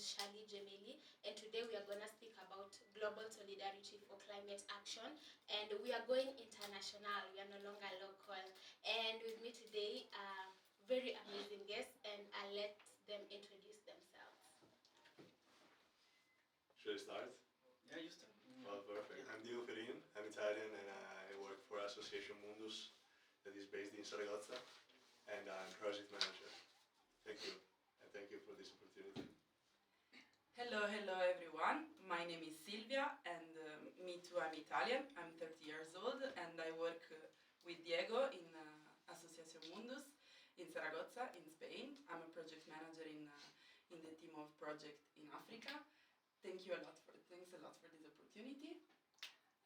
Shali Jemili, and today we are going to speak about global solidarity for climate action, and we are going international. We are no longer local. And with me today are very amazing guests, and I'll let them introduce themselves. Should I start? Yeah, you start. Well, perfect. I'm Diego Ferin. I'm Italian, and I work for Association Mundus, that is based in Saragozza, and I'm project manager. Thank you, and thank you for this opportunity. Hello everyone. My name is Silvia, and me too, I'm Italian. I'm 30 years old, and I work with Diego in Association Mundus in Saragozza, in Spain. I'm a project manager in the team of project in Africa. Thanks a lot for this opportunity.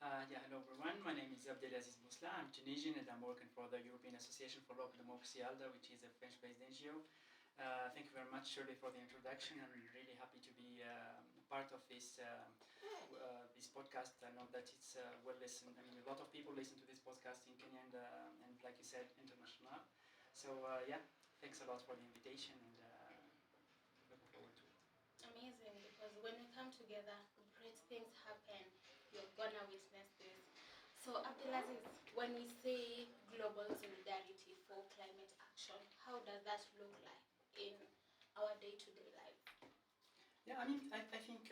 Hello everyone. My name is Abdelaziz Bousla. I'm Tunisian, and I'm working for the European Association for Local Democracy, ALDA, which is a French-based NGO. Thank you very much, Shirley, for the introduction. I'm really happy to be part of this podcast. I know that it's well listened. I mean, a lot of people listen to this podcast in Kenya and like you said, international. So thanks a lot for the invitation, and looking forward to it. Amazing, because when we come together, great things happen. You're gonna witness this. So, Abdelaziz, when we say global solidarity for climate action, how does that look like in our day-to-day life? Yeah, I mean, I think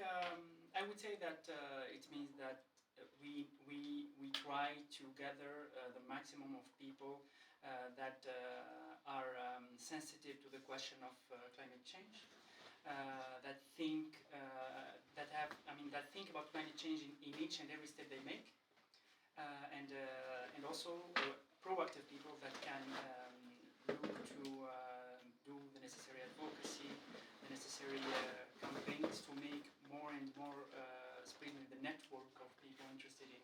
I would say that it means that we try to gather the maximum of people that are sensitive to the question of climate change, that think about climate change in each and every step they make, and also proactive people that can look to do the necessary advocacy, the necessary campaigns to make more and more spreading the network of people interested in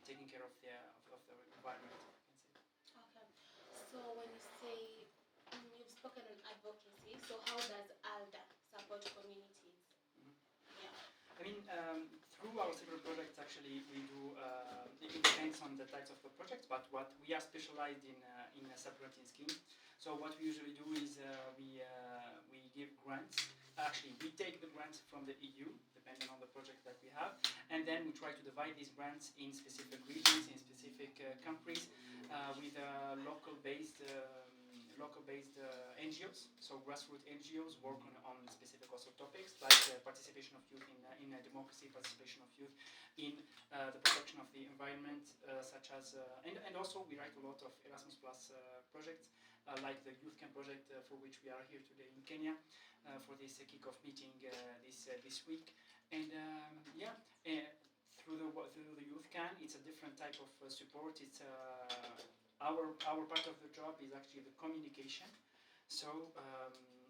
taking care of the environment. Okay. So when you say you've spoken on advocacy, so how does ALDA support communities? Mm-hmm. Yeah. I mean, through our several projects, actually, we do. It depends on the types of the projects, but what we are specialized in a supplementing scheme. So what we usually do is we give grants. Actually, we take the grants from the EU, depending on the project that we have, and then we try to divide these grants in specific regions, in specific countries, with local-based NGOs. So grassroots NGOs work on specific also topics like participation of youth in democracy, participation of youth in the protection of the environment, such as and also we write a lot of Erasmus Plus projects. Like the YCAN project for which we are here today in Kenya for this kick-off meeting this week, and through the YCAN, it's a different type of support. It's our part of the job is actually the communication. So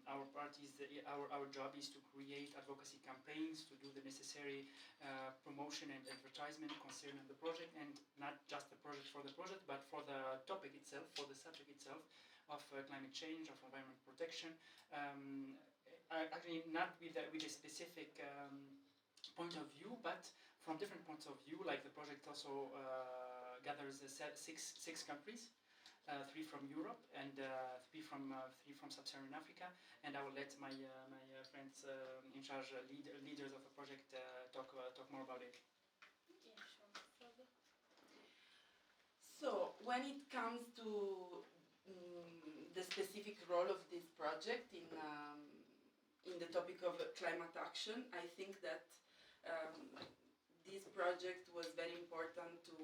our job is to create advocacy campaigns, to do the necessary promotion and advertisement concerning the project, and not just the project for the project, but for the topic itself, for the subject itself of climate change, of environment protection. Actually, not with a specific point of view, but from different points of view. Like the project also gathers six countries. 3 from Europe and 3 from Sub-Saharan Africa, and I will let my friends in charge, leaders of the project, talk more about it. Yeah, sure. So when it comes to the specific role of this project in the topic of climate action, I think that this project was very important to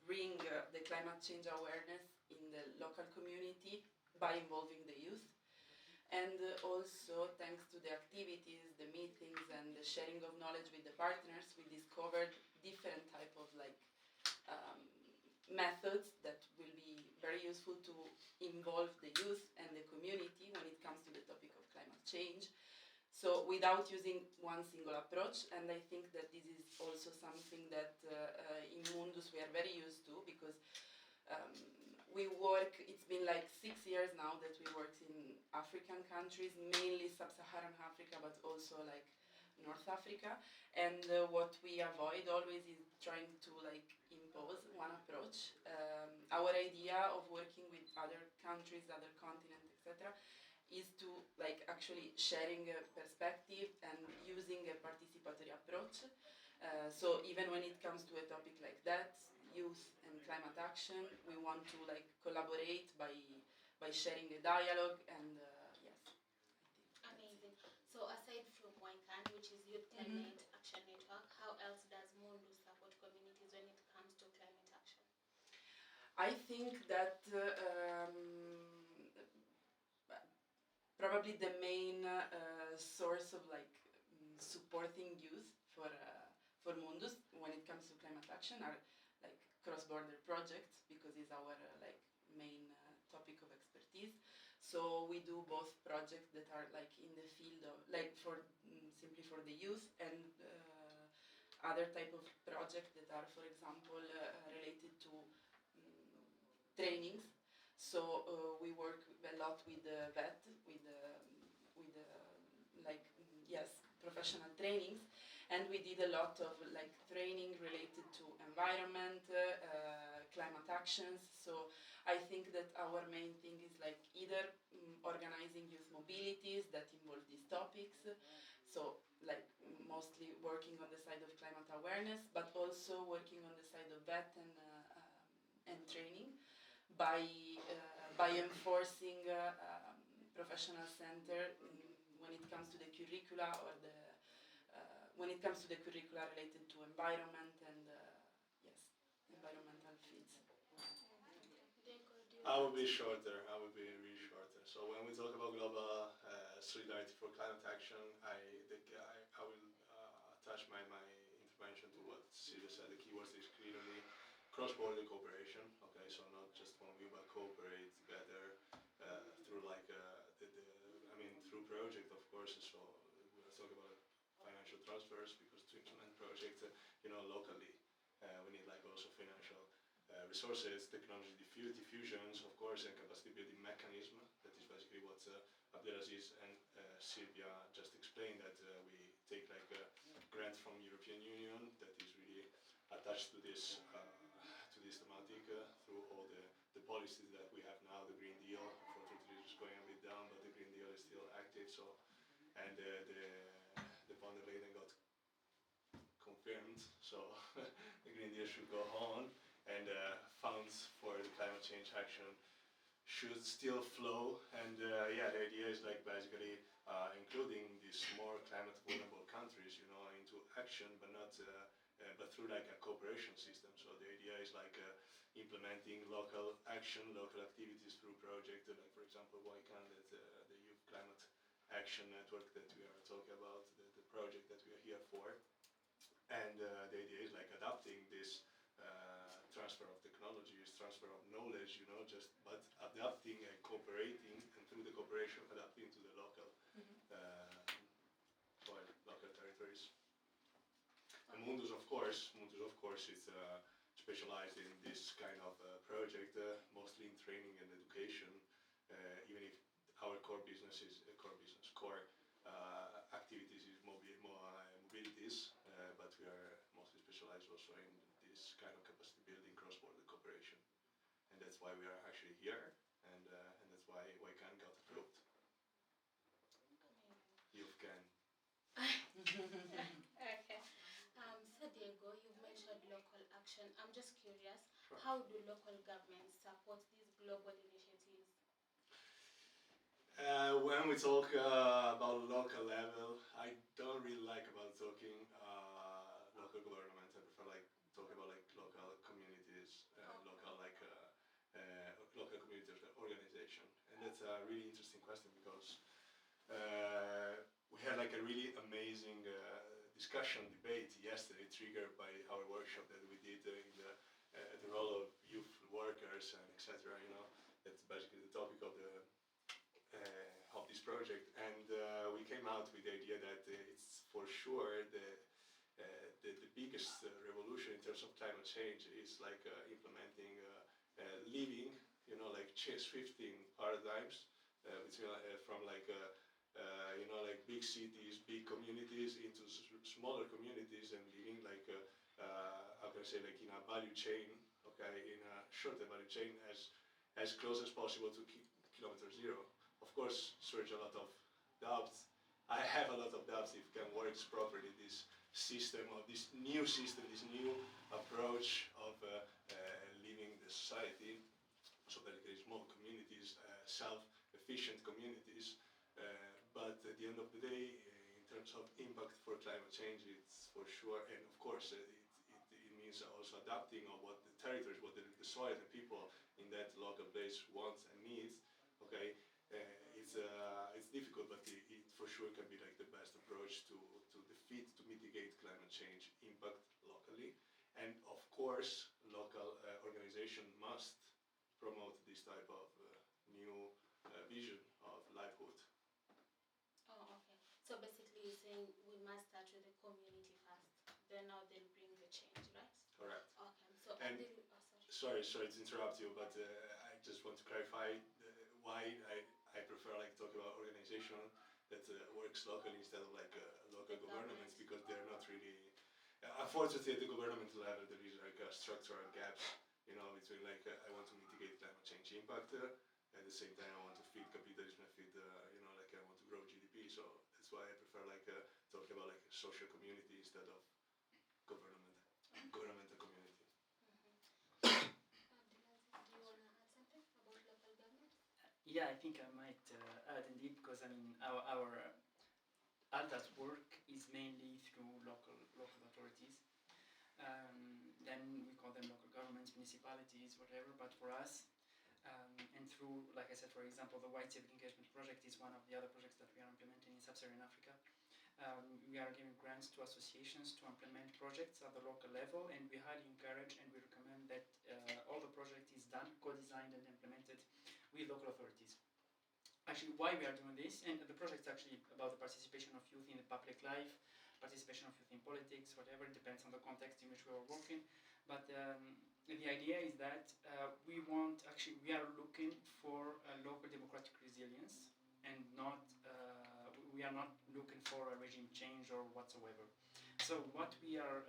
bring the climate change awareness in the local community by involving the youth. And also, thanks to the activities, the meetings, and the sharing of knowledge with the partners, we discovered different type of methods that will be very useful to involve the youth and the community when it comes to the topic of climate change. So without using one single approach, and I think that this is also something that in Mundus we are very used to, because we work, it's been 6 years now that we work in African countries, mainly Sub-Saharan Africa, but also North Africa, and what we avoid always is trying to impose one approach. Our idea of working with other countries, other continents, etc., is to like actually sharing a perspective and using a participatory approach. So even when it comes to a topic like that, youth and climate action, we want to like collaborate by sharing a dialogue and yes, I think. Amazing. So aside from YCAN, which is Youth Climate Action Network, how else does Mundus support communities when it comes to climate action? I think that probably the main source of like supporting youth for Mundus when it comes to climate action are like cross-border projects, because it's our like main topic of expertise. So we do both projects that are like in the field of like for simply for the youth, and other type of projects that are, for example, related to trainings. So we work a lot with the vet, with like yes, professional trainings, and we did a lot of like training related to environment, climate actions. So I think that our main thing is like either organizing youth mobilities that involve these topics. So like mostly working on the side of climate awareness, but also working on the side of vet and training by enforcing professional center when it comes to the curricula or the when it comes to the curricula related to environment and yes, environmental fields. I will be shorter. I will be really shorter. So when we talk about global solidarity for climate action, I will attach my intervention to what Silvia said. The keywords is clearly cross-border cooperation. Okay, so not just one view, but cooperate better through like through project, of course. So we are talking about financial transfers, because to implement projects, locally, we need like also financial resources, technology diffusions, of course, and capacity building mechanism. That is basically what Abdelaziz and Silvia just explained, that we take like a grant from European Union that is really attached to this thematic through all the policies that we have now. The Green Deal, unfortunately, is going a bit down, but the Green Deal is still active. So, and the von der Leyen got confirmed, so the Green Deal should go on, and funds for the climate change action should still flow. And the idea is like basically including these more climate vulnerable countries, into action, but not but through like a cooperation system. So the idea is like implementing local action, local activities through projects, like for example YCAN, that the Youth Climate Action Network that we are talking about, the project that we are here for. And the idea is like adapting this transfer of technologies, transfer of knowledge, but adapting and cooperating, and through the cooperation adapting to the local local territories. And Mundus, of course, is specialized in this kind of project, mostly in training and education. Even if our core activities is mobilities, but we are mostly specialized also in this kind of capacity building, cross-border cooperation, and that's why we are actually here, and that's why YCAN got approved. You can. Okay. So Diego, you've mentioned local action. I'm just curious, how do local governments support these global initiatives? When we talk about local level, I don't really like about talking local government. I prefer like talk about like local communities, local community organization. And that's a really interesting question, because we had like a really amazing discussion, debate yesterday, triggered by our workshop that we did in the role of youth workers and etc. That's basically the topic of this project, and we came out with the idea that it's for sure the biggest revolution in terms of climate change is like implementing, living, like shifting paradigms from like big cities, big communities into smaller communities, and living like how can I say, like in a value chain, okay, in a shorter value chain, as close as possible to kilometer zero. Of course, surge have a lot of doubts if it can work properly, this system, or this new system, this new approach of living the society, so that there is more communities, self-efficient communities. But at the end of the day, in terms of impact for climate change, it's for sure, and of course, it means also adapting of what the territories, what the soil, the people in that local place wants and needs. Okay, it's difficult, but it for sure can be like the best approach to defeat, to mitigate climate change impact locally. And of course, local organization must promote this type of new vision of livelihood. Oh, okay. So basically you're saying we must start with the community first, then now they'll bring the change, right? Correct. Okay. So And sorry to interrupt you, but I just want to clarify why I prefer like talk about organization that works locally instead of like local governments, because they're not really. Unfortunately, at the government level, there is like structural gaps, between like I want to mitigate climate change impact, at the same time I want to feed capitalism, feed, like I want to grow GDP. So that's why I prefer like talk about like social community instead of government and community. Abdulaziz, do you want to add something about local government? Yeah, I think I might add indeed, because I mean our ALDA's work is mainly through local authorities. Then we call them local governments, municipalities, whatever. But for us, and through, like I said, for example, the White Civic Engagement Project is one of the other projects that we are implementing in Sub-Saharan Africa. We are giving grants to associations to implement projects at the local level, and we highly encourage and we recommend that all the project is done, co-designed and implemented with local authorities. Actually, why we are doing this, and the project is actually about the participation of youth in the public life, participation of youth in politics, whatever, it depends on the context in which we are working. But the idea is that we are looking for local democratic resilience, and we are not looking for a regime change or whatsoever. So what we are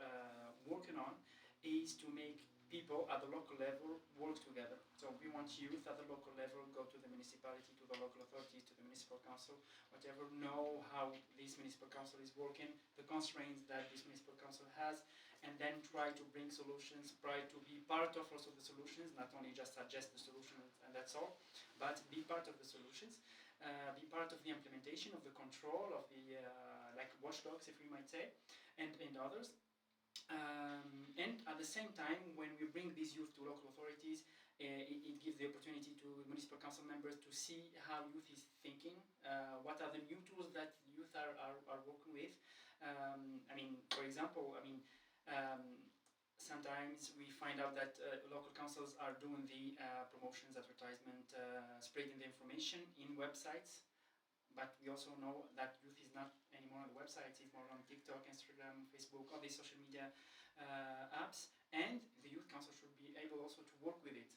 working on is to make people at the local level work together. So we want youth at the local level go to the municipality, to the local authorities, to the municipal council, whatever, know how this municipal council is working, the constraints that this municipal council has, and then try to bring solutions, try to be part of also the solutions, not only just suggest the solution and that's all, but be part of the solutions, be part of the implementation, of the control, of the like watchdogs, if we might say, and others. And at the same time, when we bring these youth to local authorities, it gives the opportunity to municipal council members to see how youth is thinking, what are the new tools that youth are working with. For example, sometimes we find out that local councils are doing the promotions, advertisement, spreading the information in websites. But we also know that youth is not anymore on the websites, it's more on TikTok, Instagram, Facebook, all these social media apps, and the youth council should be able also to work with it.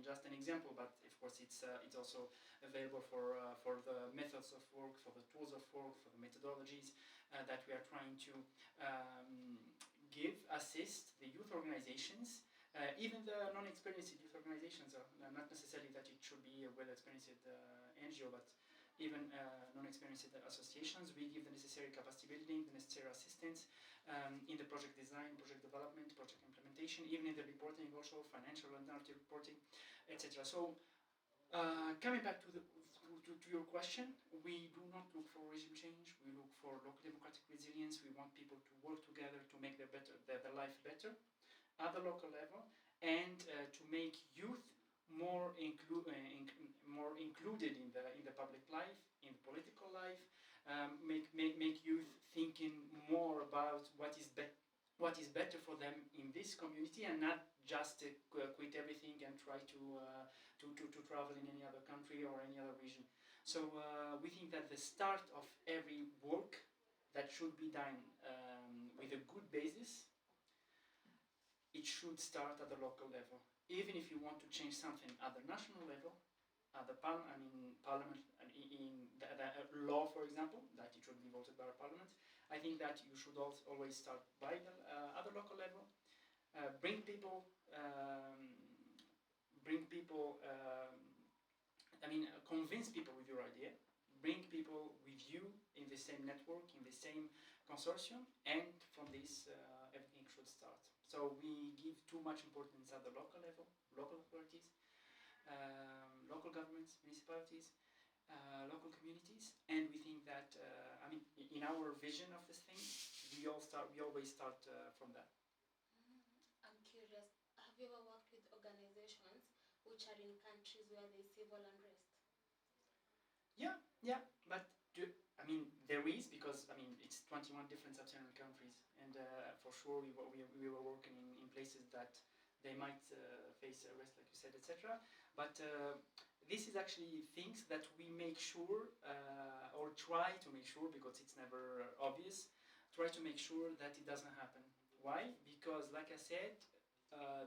Just an example, but of course it's also available for the methods of work, for the tools of work, for the methodologies that we are trying to assist the youth organizations, even the non-experienced youth organizations, not necessarily that it should be a well-experienced NGO, but even non-experienced associations. We give the necessary capacity building, the necessary assistance in the project design, project development, project implementation, even in the reporting also, financial and narrative reporting, etc. So coming back to your question, we do not look for regime change, we look for local democratic resilience. We want people to work together to make their life better at the local level, and to make youth more included in the public life, in the political life, make youth thinking more about what is better for them in this community, and not just quit everything and try to travel in any other country or any other region. So we think that the start of every work that should be done with a good basis, it should start at the local level. Even if you want to change something at the national level, at the parliament, in the law, for example, that it should be voted by a parliament, I think that you should always start by the at the local level. Convince people with your idea. Bring people with you in the the same network, in the same consortium, and from this everything should start. So we give too much importance at the local level, local authorities, local governments, municipalities, local communities, and we think that I mean, in our vision of this thing, we always start from that. I'm curious. Have you ever worked with organizations which are in countries where there is civil unrest? Yeah, but I mean, there is, because I mean, it's 21 different sub-Saharan countries, and for sure we were working in places that they might face arrest, like you said, etc. But this is actually things that we make sure, or try to make sure, because it's never obvious, try to make sure that it doesn't happen. Why? Because, like I said,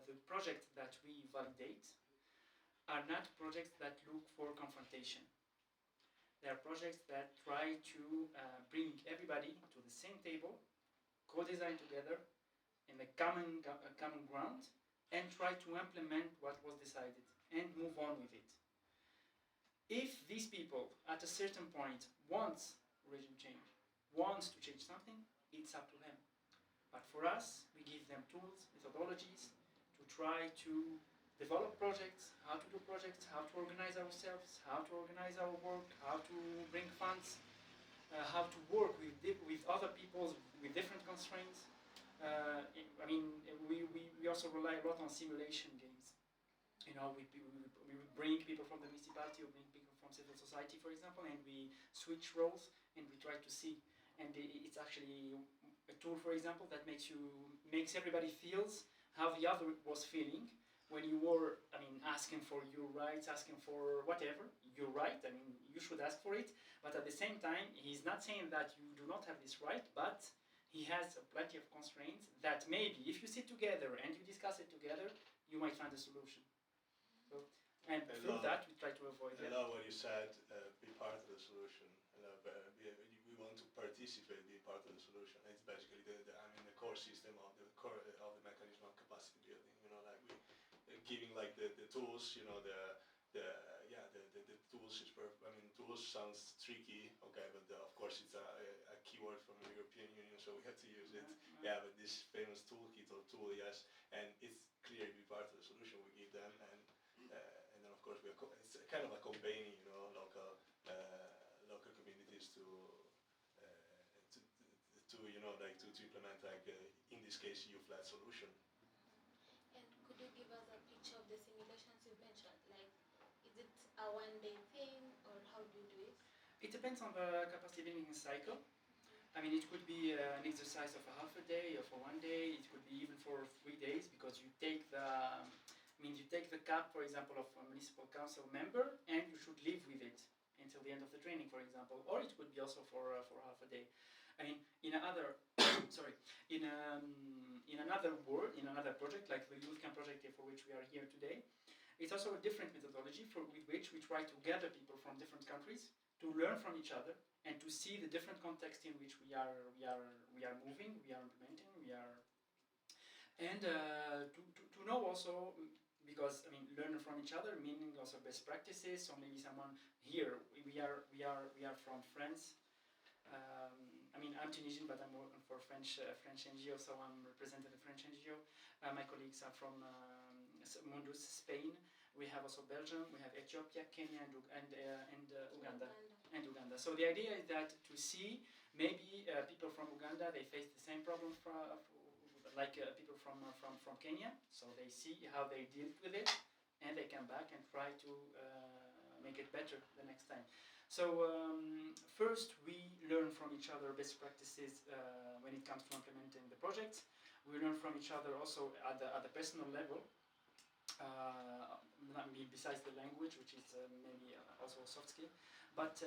the projects that we validate are not projects that look for confrontation. They are projects that try to bring everybody to the same table, co-design together in a common ground, and try to implement what was decided and move on with it. If these people, at a certain point, want regime change, want to change something, it's up to them. But for us, we give them tools, methodologies, to try to develop projects, how to do projects, how to organize ourselves, how to organize our work, how to bring funds, how to work with other people with different constraints. I mean, we also rely a lot on simulation games. You know, we bring people from the municipality, or bring people from civil society, for example, and we switch roles and we try to see. And it's actually a tool, for example, that makes everybody feels how the other was feeling when you were, I mean, asking for your rights, asking for whatever, your right. I mean, you should ask for it, but at the same time, he's not saying that you do not have this right, but he has plenty of constraints that maybe if you sit together and you discuss it together, you might find a solution. So, and through that, we try to avoid that. I love what you said, be part of the solution. We want to participate, be part of the solution. It's basically the core system of the mechanism of capacity building. You know, like giving like the tools. You know, the tools is perfect. I mean, tools sounds tricky, okay, but of course it's a keyword from the European Union, so we have to use it. Yeah, but this famous toolkit or tool, yes, and it's clearly be part of the solution we give them, and then of course it's kind of a campaigning, you know, local communities to you know, like to implement, like in this case, EU-flat solution. And could you give us a picture of the simulations you mentioned? Like, is it a one-day thing, or how do you do it? It depends on the capacity building cycle. I mean, it could be an exercise of a half a day or for 1 day. It could be even for 3 days, because you take the cap, for example, of a municipal council member, and you should live with it until the end of the training, for example. Or it could be also for half a day. I mean, in another project, like the YCAN project for which we are here today, it's also a different methodology with which we try to gather people from different countries to learn from each other and to see the different context in which we are moving, we are implementing, and to know also, because I mean, learn from each other, meaning also best practices. So maybe someone here, we are from France. I mean, I'm Tunisian, but I'm working for French NGO, so I'm representing the French NGO. My colleagues are from Mundus, Spain. We have also Belgium. We have Ethiopia, Kenya, and Uganda. So the idea is that to see maybe people from Uganda, they face the same problem like people from Kenya. So they see how they deal with it, and they come back and try to make it better the next time. So first we learn from each other best practices when it comes to implementing the projects. We learn from each other also at the personal level, besides the language, which is maybe also a soft skill. But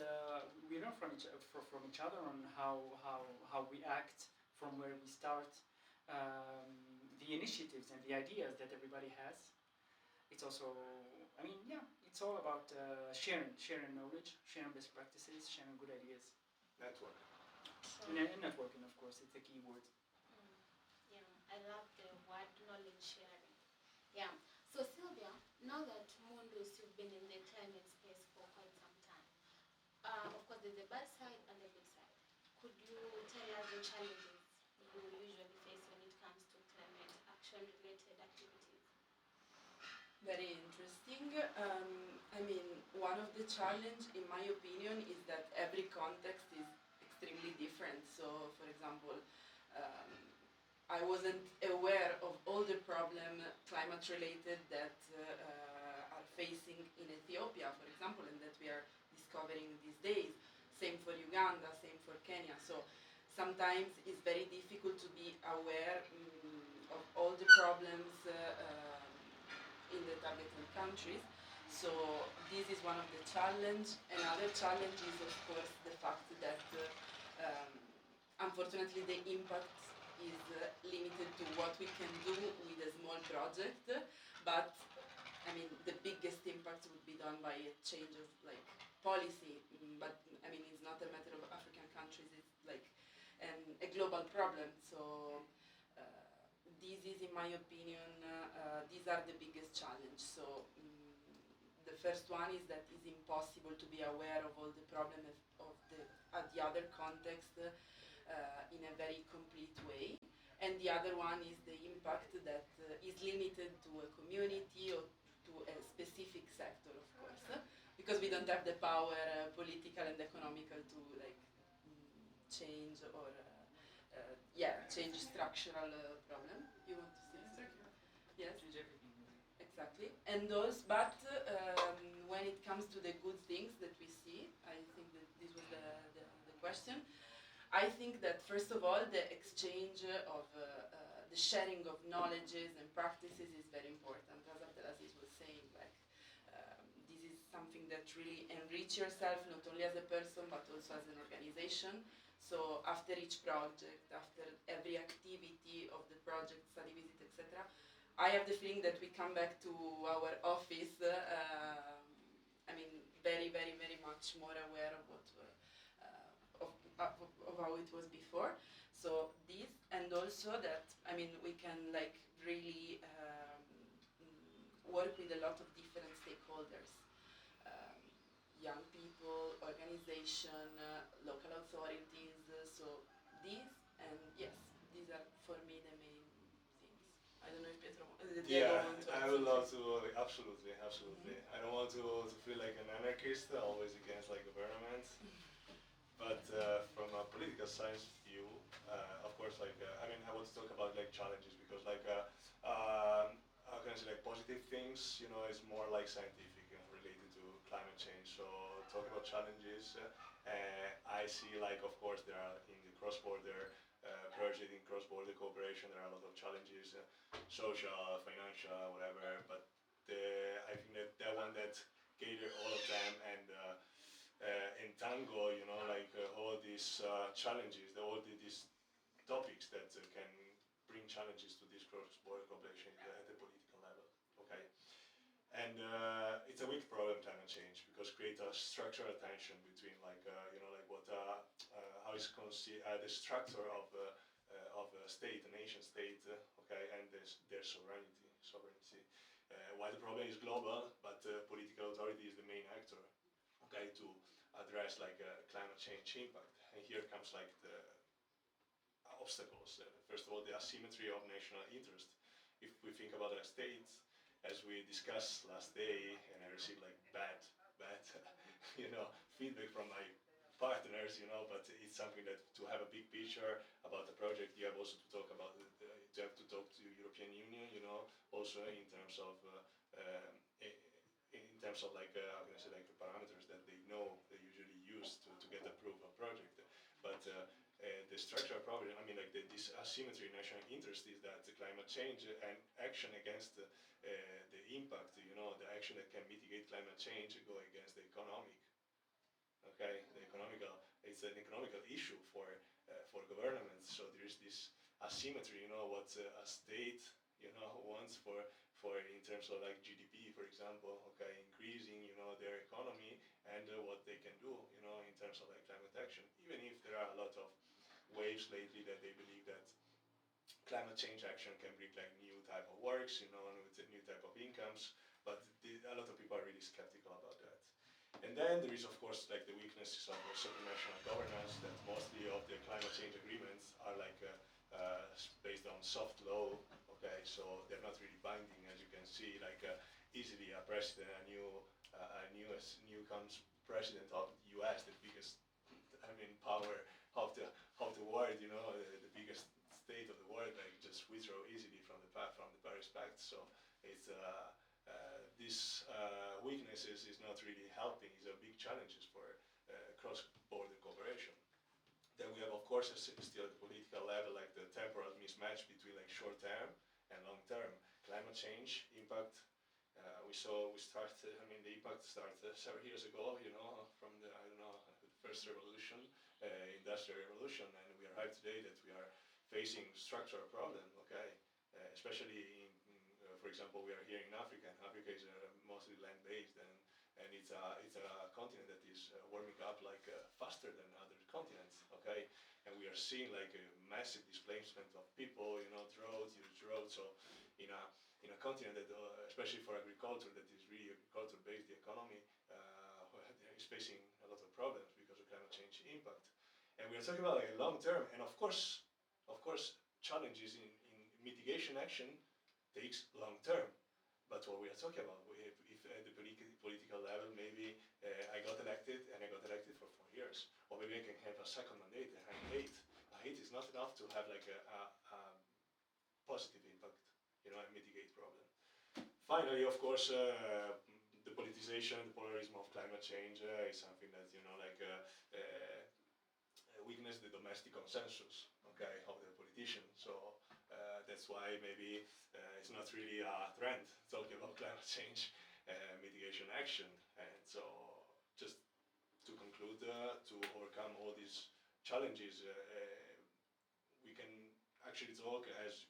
we learn from each other on how we act from where we start, the initiatives and the ideas that everybody has. It's also, I mean, yeah, it's all about sharing knowledge, sharing best practices, sharing good ideas. Network. And networking, of course, it's a key word. Yeah, I love the word knowledge sharing. Yeah. So Sylvia, now that Mundus, you've been in the climate space for quite some time. Of course, there's the bad side and the good side. could you tell us the challenges you usually face when it comes to climate action-related activities? Very interesting. I mean, one of the challenge, in my opinion, is that every context is extremely different. So, for example, I wasn't aware of all the problem climate related that are facing in Ethiopia, for example, and that we are discovering these days. Same for Uganda, same for Kenya. So sometimes it's very difficult to be aware of all the problems in the targeted countries. So this is one of the challenge. Another challenge is of course the fact that unfortunately the impact is limited to what we can do with a small project, but I mean the biggest impact would be done by a change of like policy, but I mean it's not a matter of African countries, it's like a global problem. So this is, in my opinion, these are the biggest challenge. So the first one is that it's impossible to be aware of all the problems of the other context in a very complete way. And the other one is the impact that is limited to a community or to a specific sector, of course, because we don't have the power, political and economical, to like change or change structural problem. You want to say something? Yes. Change everything. Exactly. And those, but when it comes to the good things that we see, I think that this was the question. I think that first of all, the exchange of the sharing of knowledges and practices is very important. As Abdelaziz was saying, like this is something that really enrich yourself not only as a person but also as an organization. So after each project, after every activity of the project, study visit, etc., I have the feeling that we come back to our office. I mean, very, very, very much more aware of what. Of how it was before. So this, and also that, I mean, we can like really work with a lot of different stakeholders, young people, organization, local authorities. So these, and yes, these are for me the main things. I don't know if Pietro, Yeah, want to I would love to, absolutely, absolutely. I don't want to feel like an anarchist, always against like government. But from a political science view, of course, like I mean, I want to talk about like challenges because like how can I say, like positive things, you know, is more like scientific and related to climate change. So talking about challenges, I see like of course there are in the cross-border project, in cross-border cooperation, there are a lot of challenges, social, financial, whatever. But I think that that one that cater all of them and in tango, you know, like all these challenges, all these topics that can bring challenges to this cross-border cooperation at the political level. Okay, and it's a weak problem, climate change, because create a structural tension between, like, you know, like what how is the structure of a state, a nation state, okay, and their sovereignty. While the problem is global, but political authority is the main actor, okay, to address like climate change impact. And here comes like the obstacles. First of all, the asymmetry of national interest. If we think about a state, as we discussed last day, and I received like bad, you know, feedback from my partners, you know, but it's something that to have a big picture about the project, you have also to talk about, you have to talk to European Union, you know, also in terms of like how can I say, like the parameters that they know they usually use to get approved a project. But the structural problem, I mean, like this asymmetry in national interest is that the climate change and action against the impact, you know, the action that can mitigate climate change go against the economic. Okay, it's an economical issue for governments. So there is this asymmetry, you know, what a state, you know, wants for in terms of like GDP, for example, okay, increasing, you know, their economy and what they can do, you know, in terms of like climate action. Even if there are a lot of waves lately that they believe that climate change action can bring like new type of works, you know, and with a new type of incomes, but a lot of people are really skeptical about that. And then there is, of course, like the weaknesses of supranational governance that mostly of the soft law. Okay, so they're not really binding, as you can see. Like easily, a president, new comes president of the U.S., the biggest, I mean, power of the world. You know, the biggest state of the world. Like just withdraw easily from the Paris Pact. So it's these weaknesses is not really helping. These are big challenges for cross-border cooperation. Then we have, of course, still at the political level, like the temporal mismatch between like short-term and long-term climate change impact. The impact started several years ago, you know, from the, I don't know, the first revolution, industrial revolution, and we arrived today that we are facing structural problem, okay? Especially for example, we are here in Africa, and Africa is mostly land-based, and it's a continent that is warming up like faster than other continents, okay? And we are seeing like a massive displacement of people, you know, huge drought. So in a continent that, especially for agriculture, that is really agriculture-based, the economy is facing a lot of problems because of climate change impact. And we are talking about like a long term, and of course, challenges in mitigation action takes long term. But what we are talking about, if at the political level, maybe I got elected and I got elected for 4 years, or maybe I can have a second mandate and have 8. 8 is not enough to have like a positive impact, you know, and mitigate problem. Finally, of course, the politicization, the polarism of climate change is something that, you know, like weakness the domestic consensus, okay, of the politicians. So that's why maybe it's not really a trend talking about climate change mitigation action. And so just to conclude, to overcome all these challenges, we can actually talk as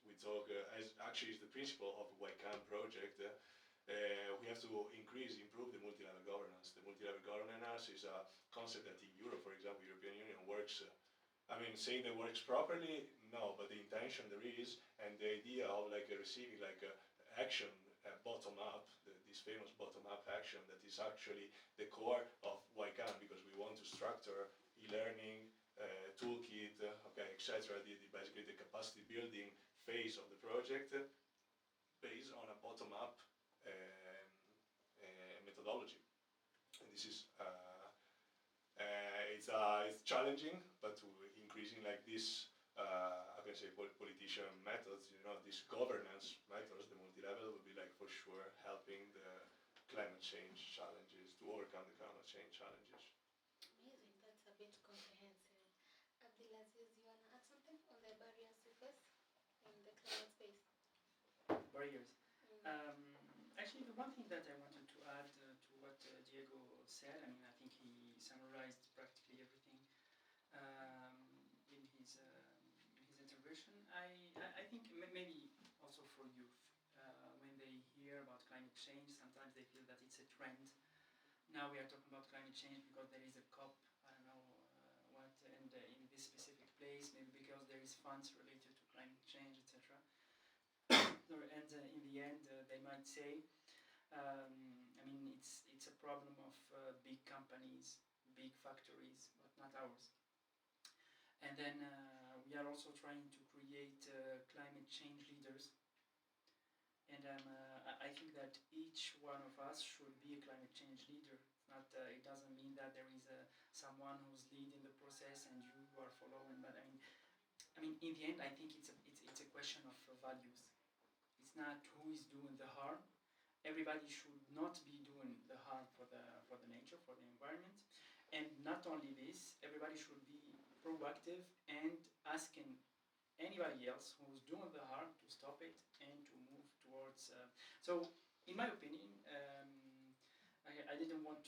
actually is the principle of the YCAN project. We have to improve the multi-level governance. The multi-level governance is a concept that in Europe, for example, European Union works. Saying that works properly, no, but the intention there is, and the idea of like receiving like action bottom up, this famous bottom up action that is actually the core of YCAN, because we want to structure e-learning, toolkit, okay, etc. Basically the capacity building phase of the project based on a bottom up methodology. And this is it's challenging, but increasing like this, I can say politician methods, you know, these governance methods, the multi-level will be like for sure helping the climate change challenges, to overcome the climate change challenges. Amazing, that's a bit comprehensive. Abdulaziz, you want to add something on the barriers we face in the climate space? Barriers. Actually, the one thing that I wanted to add to what Diego said, I think he summarized practically everything in his intervention. I think maybe also for youth, when they hear about climate change, sometimes they feel that it's a trend. Now we are talking about climate change because there is a COP, I don't know what, and in this specific place, maybe because there is funds related to climate change, etc. And in the end, they might say, it's a problem of big companies, big factories, but not ours. And then we are also trying to create climate change leaders. And I think that each one of us should be a climate change leader. It doesn't mean that there is someone who's leading the process and you are following. But in the end, I think it's a question of values. It's not who is doing the harm. Everybody should not be doing the harm for the nature, for the environment. And not only this, everybody should be proactive and asking anybody else who's doing the harm to stop it and to move towards. So, in my opinion, I didn't want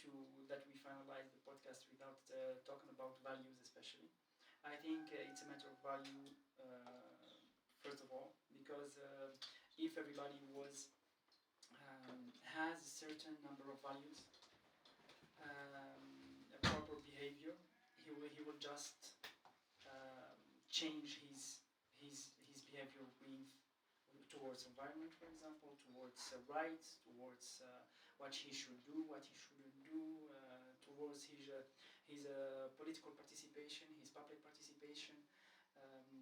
that we finalize the podcast without talking about values, especially. I think it's a matter of value, first of all, because if everybody has a certain number of values, a proper behavior, he will just change his behavior towards environment, for example, towards rights, towards what he should do, what he shouldn't do, towards his political participation, his public participation.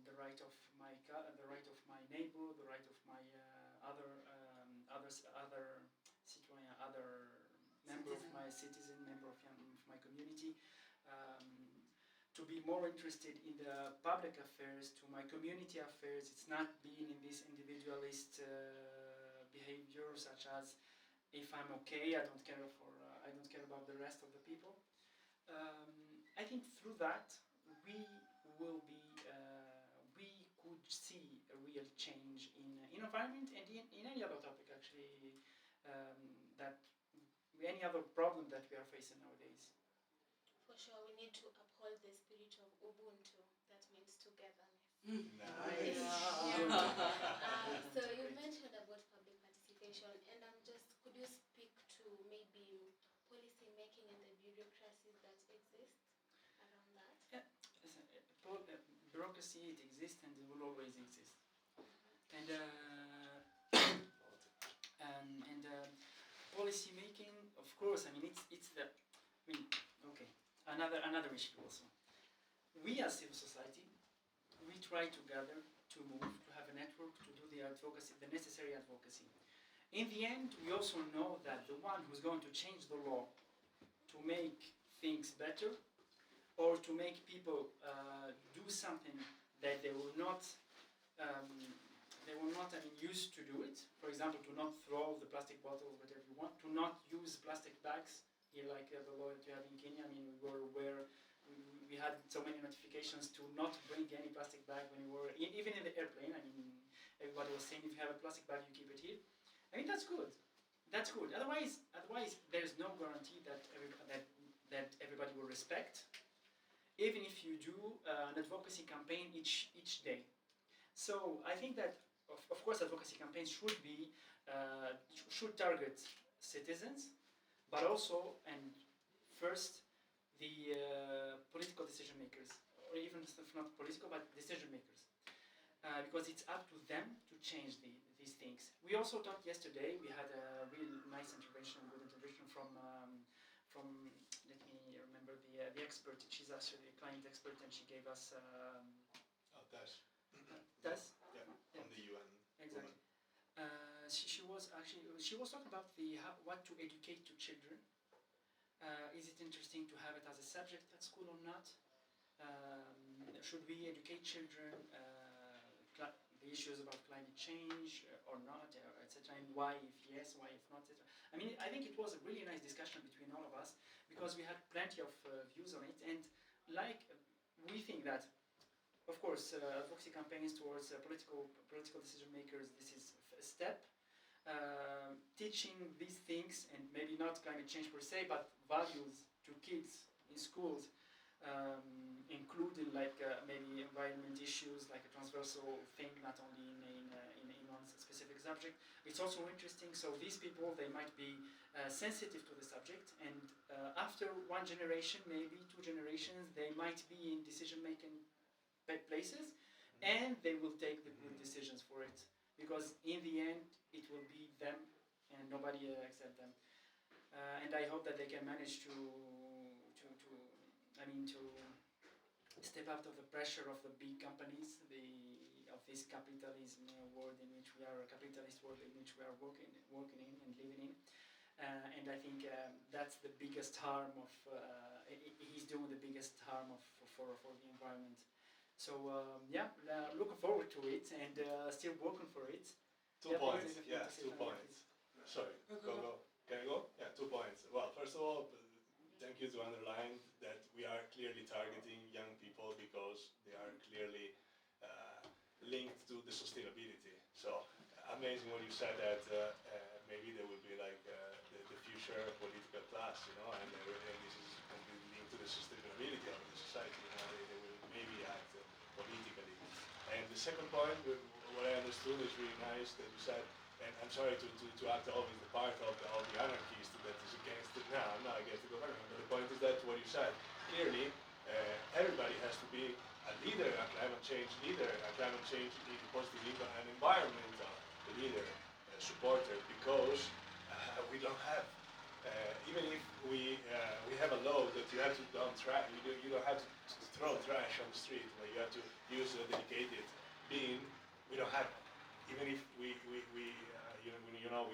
the right of the right of my neighbor, the right of my other citoyen, other member of my citizen, member of my community, to be more interested in the public affairs, to my community affairs. It's not being in this individualist behavior, such as if I'm okay, I don't care about the rest of the people. I think through that we could see a real change in environment and in any other topic actually, that any other problem that we are facing nowadays. For sure, we need to uphold the spirit of Ubuntu. That means togetherness. Nice. So you mentioned about public participation, and could you speak to maybe policy making and the bureaucracies that exist around that? Yeah, bureaucracy, it exists and it will always exist. And policy making, of course. I mean, it's the. I mean, okay. Another issue also. We as civil society, we try to gather, to move, to have a network, to do the advocacy, the necessary advocacy. In the end, we also know that the one who's going to change the law to make things better, or to make people do something that they were not, used to do it. For example, to not throw the plastic bottles, whatever you want, to not use plastic bags. Here, like the law that you have in Kenya, I mean, we had so many notifications to not bring any plastic bag when you were, even in the airplane. I mean, everybody was saying if you have a plastic bag, you keep it here. I mean, that's good. That's good. Otherwise, there's no guarantee that everybody will respect, even if you do an advocacy campaign each day. So I think that, of course, advocacy campaigns should target citizens, but also and first the political decision makers, or even if not political, but decision makers, because it's up to them to change these things. We also talked yesterday. We had a really nice intervention, good intervention from let me remember the expert. She's actually a client expert, and she gave us. Tess? Yeah, from the UN. Exactly. She was talking about what to educate to children. Is it interesting to have it as a subject at school or not? Should we educate children the issues about climate change or not, etc. And why if yes, why if not, etc. I mean, I think it was a really nice discussion between all of us, because we had plenty of views on it, and we think that, of course, advocacy campaigns towards political decision makers, this is a step. Teaching these things, and maybe not climate change per se, but values to kids in schools, including maybe environment issues, like a transversal thing, not only in one specific subject. It's also interesting. So these people, they might be sensitive to the subject, and after one generation, maybe 2 generations, they might be in decision-making places, and they will take the good decisions for it, because in the end, it will be them and nobody except them. And I hope that they can manage to step out of the pressure of the big companies, of this capitalism world in which we are, a capitalist world in which we are working in and living in. And I think that's the biggest harm of, he's doing the biggest harm for the environment. So looking forward to it, and still working for it. 2 points. Yeah, 2 points. Sorry, go. Can I go? Yeah, 2 points. Well, first of all, thank you to underline that we are clearly targeting young people, because they are clearly linked to the sustainability. So amazing what you said, that maybe they will be like the future political class, and this is completely linked to the sustainability of the society. They will maybe act politically. And the second point, what I understood is really nice that you said, and I'm sorry to act always the part of the anarchist that is against it. No, I'm not against the government, but the point is that what you said, clearly, everybody has to be a leader, a climate change leader, a climate change positive impact, an environmental leader, supporter, because we don't have even if we have a law that you have to don't trash, you don't have to throw trash on the street, but you have to use a dedicated bin. We don't have, even if we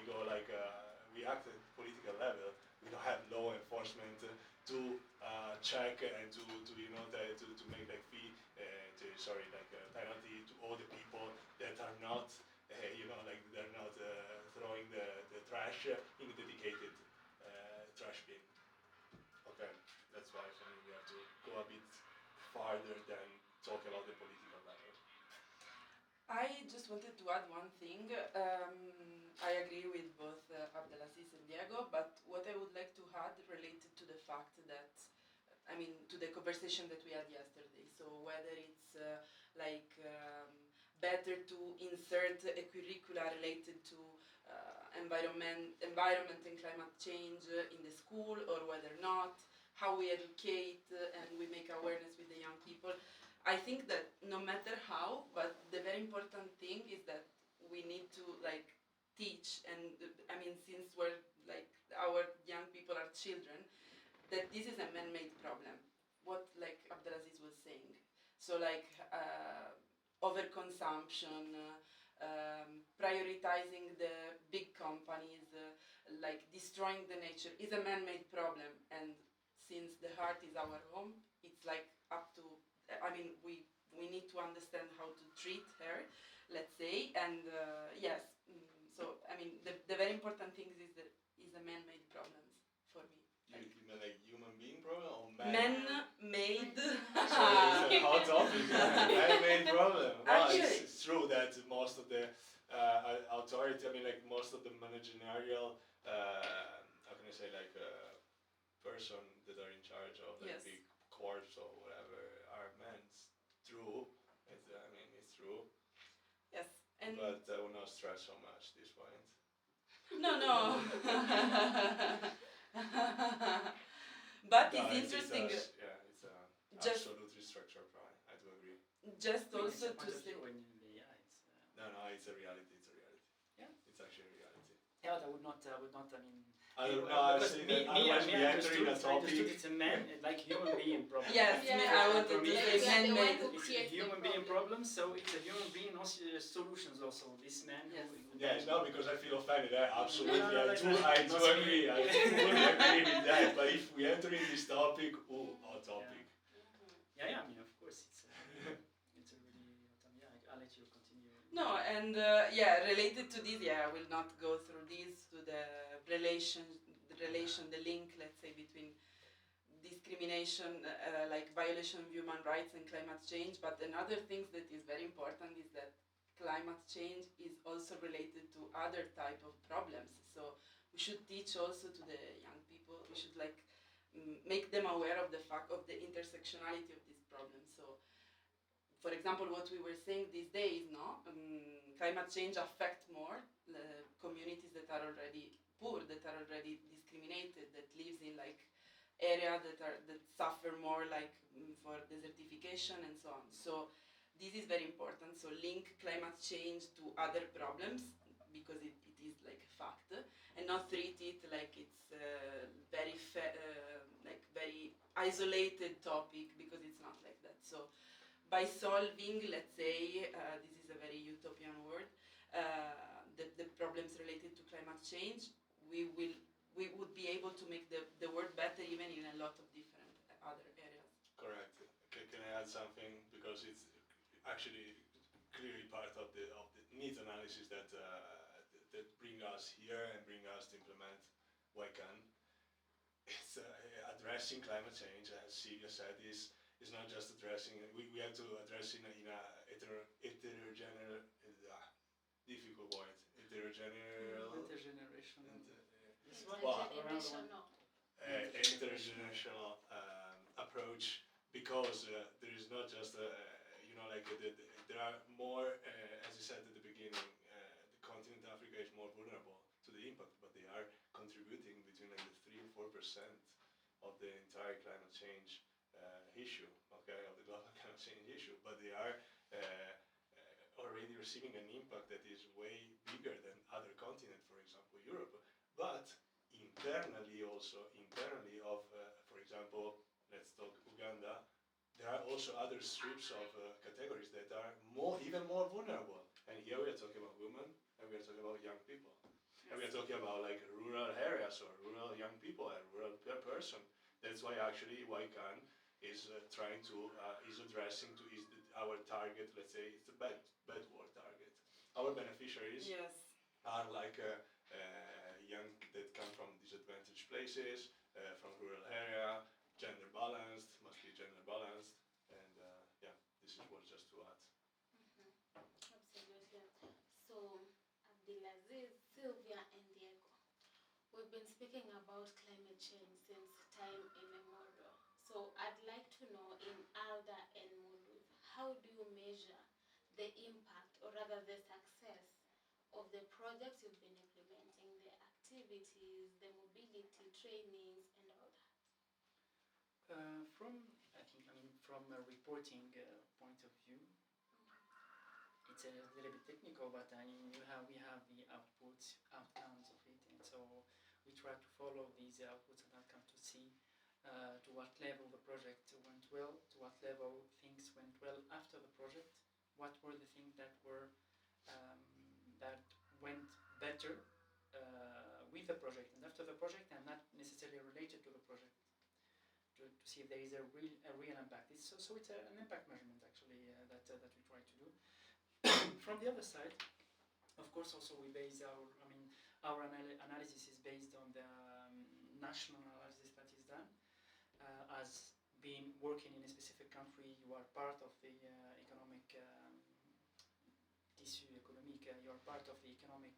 go like we act at political level, we don't have law enforcement to check and to make like penalty to all the people that are not like they're not throwing the trash in a dedicated trash bin. Okay, that's why for me we have to go a bit farther than talk about the political level. I just wanted to add one thing. I agree with both Abdelaziz and Diego, but what I would like to add related to the fact that, to the conversation that we had yesterday. So whether it's better to insert a curricula related to environment and climate change in the school, or whether not, how we educate and we make awareness with the young people. I think that no matter how, but the very important thing is that we need to teach, and since we're our young people are children, that this is a man-made problem. What Abdelaziz was saying. So overconsumption, prioritizing the big companies, destroying the nature is a man-made problem, and since the heart is our home, it's up to. We need to understand how to treat her, let's say, and yes. So the very important thing is that is a man-made problems for me. You mean like human being problem or Man-made. So it's a hot topic. Man-made problem. Well, it's true that most of the authority, most of the managerial, how can I say, person that are in charge of big corps or whatever are men. True. It's true. Yes. But I will not stress so much this point. No. But it's interesting. It's absolutely structural problem. I do agree. Just also to say. No, it's a reality. Yeah. It's actually a reality. Yeah, I would not. I don't know. I understood it's a man, like human being problem. Yes, I wanted to say man-made. It's a human being problem, so it's a human being solutions also. This man. Yes. It's not because I feel offended. Absolutely, I do agree. I fully agree with that. But if we enter in this topic, hot topic. Yeah. Of course, it's a really. I'll let you continue. No, and related to this, I will not go through this to the relation, the link, let's say, between discrimination, violation of human rights and climate change. But another thing that is very important is that climate change is also related to other type of problems. So we should teach also to the young people. We should make them aware of the fact of the intersectionality of this problem. So, for example, what we were saying these days, climate change affects more the communities that are already poor, that are already discriminated, that lives in area that suffer more for desertification and so on. So this is very important. So link climate change to other problems because it is a fact, and not treat it like it's very very isolated topic, because it's not like that. So by solving, let's say, this is a very utopian word, the problems related to climate change, we would be able to make the world better even in a lot of different other areas. Correct. Can I add something? Because it's actually clearly part of the needs analysis that bring us here and bring us to implement YCAN. It's addressing climate change, as Silvia said, is not just addressing. We have to address in a heterogeneous, difficult word. Intergenerational approach, because there is not just there are more, as you said at the beginning, the continent Africa is more vulnerable to the impact, but they are contributing between the 3 and 4% of the entire climate change issue, of the global climate change issue, but they are already receiving an impact that is way bigger than other continents, for example Europe, but in internally of, for example, let's talk Uganda, there are also other strips of categories that are even more vulnerable. And here we are talking about women, and we are talking about young people. And we are talking about like rural areas or rural young people and rural person. That's why actually YCAN is trying to, is addressing to our target, let's say it's a bad word target. Our beneficiaries are like young that come from disadvantaged places, from rural area, gender balanced, must be gender balanced, and yeah, this is what just to add. Absolutely. So, Abdulaziz, Sylvia, and Diego, we've been speaking about climate change since time immemorial. So, I'd like to know in ALDA and Mundus, how do you measure the impact, or rather the success, of the projects you've been implementing, the activities, the mobility trainings, and all that? From a reporting point of view, it's a little bit technical, but we have the outputs, outcomes of it, and so we try to follow these outputs and outcomes to see to what level the project went well, to what level things went well after the project, what were the things that went better with the project and after the project, and not necessarily related to the project, to see if there is a real impact. So it's an impact measurement actually that we try to do. From the other side, of course, also we base our analysis is based on the national analysis that is done. As being working in a specific country, you are part of the economic tissue, you are part of the economic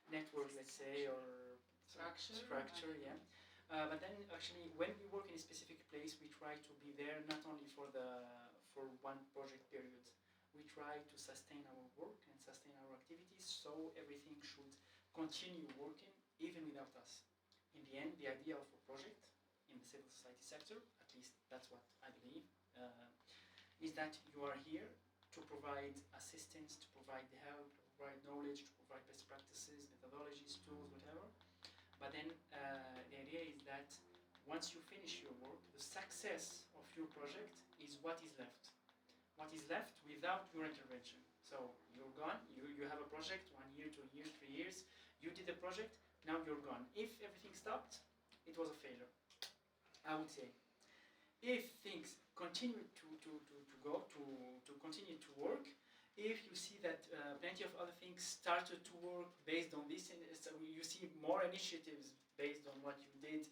network, let's say, or structure, yeah. But then actually, when we work in a specific place, we try to be there not only for one project period. We try to sustain our work and sustain our activities, so everything should continue working even without us. In the end, the idea of a project in the civil society sector, at least that's what I believe, is that you are here to provide assistance, to provide help, to provide knowledge, to provide best practices, methodologies, tools, whatever. But then the idea is that once you finish your work, the success of your project is what is left. What is left without your intervention. So you're gone, you have a project, 1 year, 2 years, 3 years, you did the project, now you're gone. If everything stopped, it was a failure, I would say. If things continue to continue to work, if you see that plenty of other things started to work based on this, and so you see more initiatives based on what you did,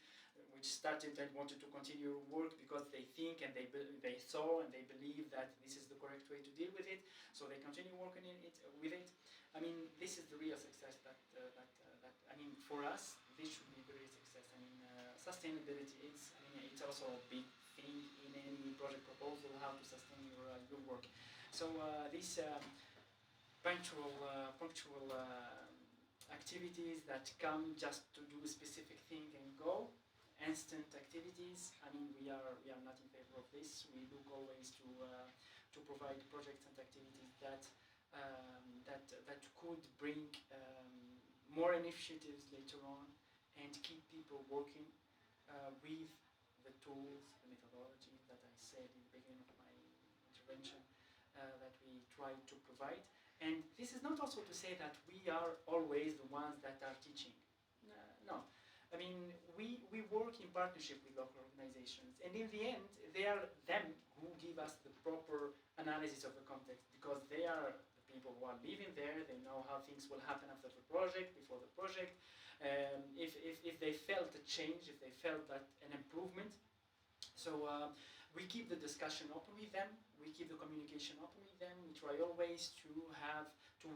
which started and wanted to continue work because they think and they saw and they believe that this is the correct way to deal with it, so they continue working with it. I mean, this is the real success that for us, this should be the real success. Sustainability is, it's also a big thing in any project proposal, how to sustain your work. So these punctual activities that come just to do a specific thing and go, instant activities. We are not in favor of this. We look always to provide projects and activities that could bring more initiatives later on and keep people working with the tools, the methodology that I said in the beginning of my intervention that we try to provide. And this is not also to say that we are always the ones that are teaching. No. We work in partnership with local organizations, and in the end, they are them who give us the proper analysis of the context, because they are the people who are living there. They know how things will happen after the project, before the project. If they felt a change, if they felt that an improvement. So we keep the discussion open with them. We keep the communication open with them. We try always to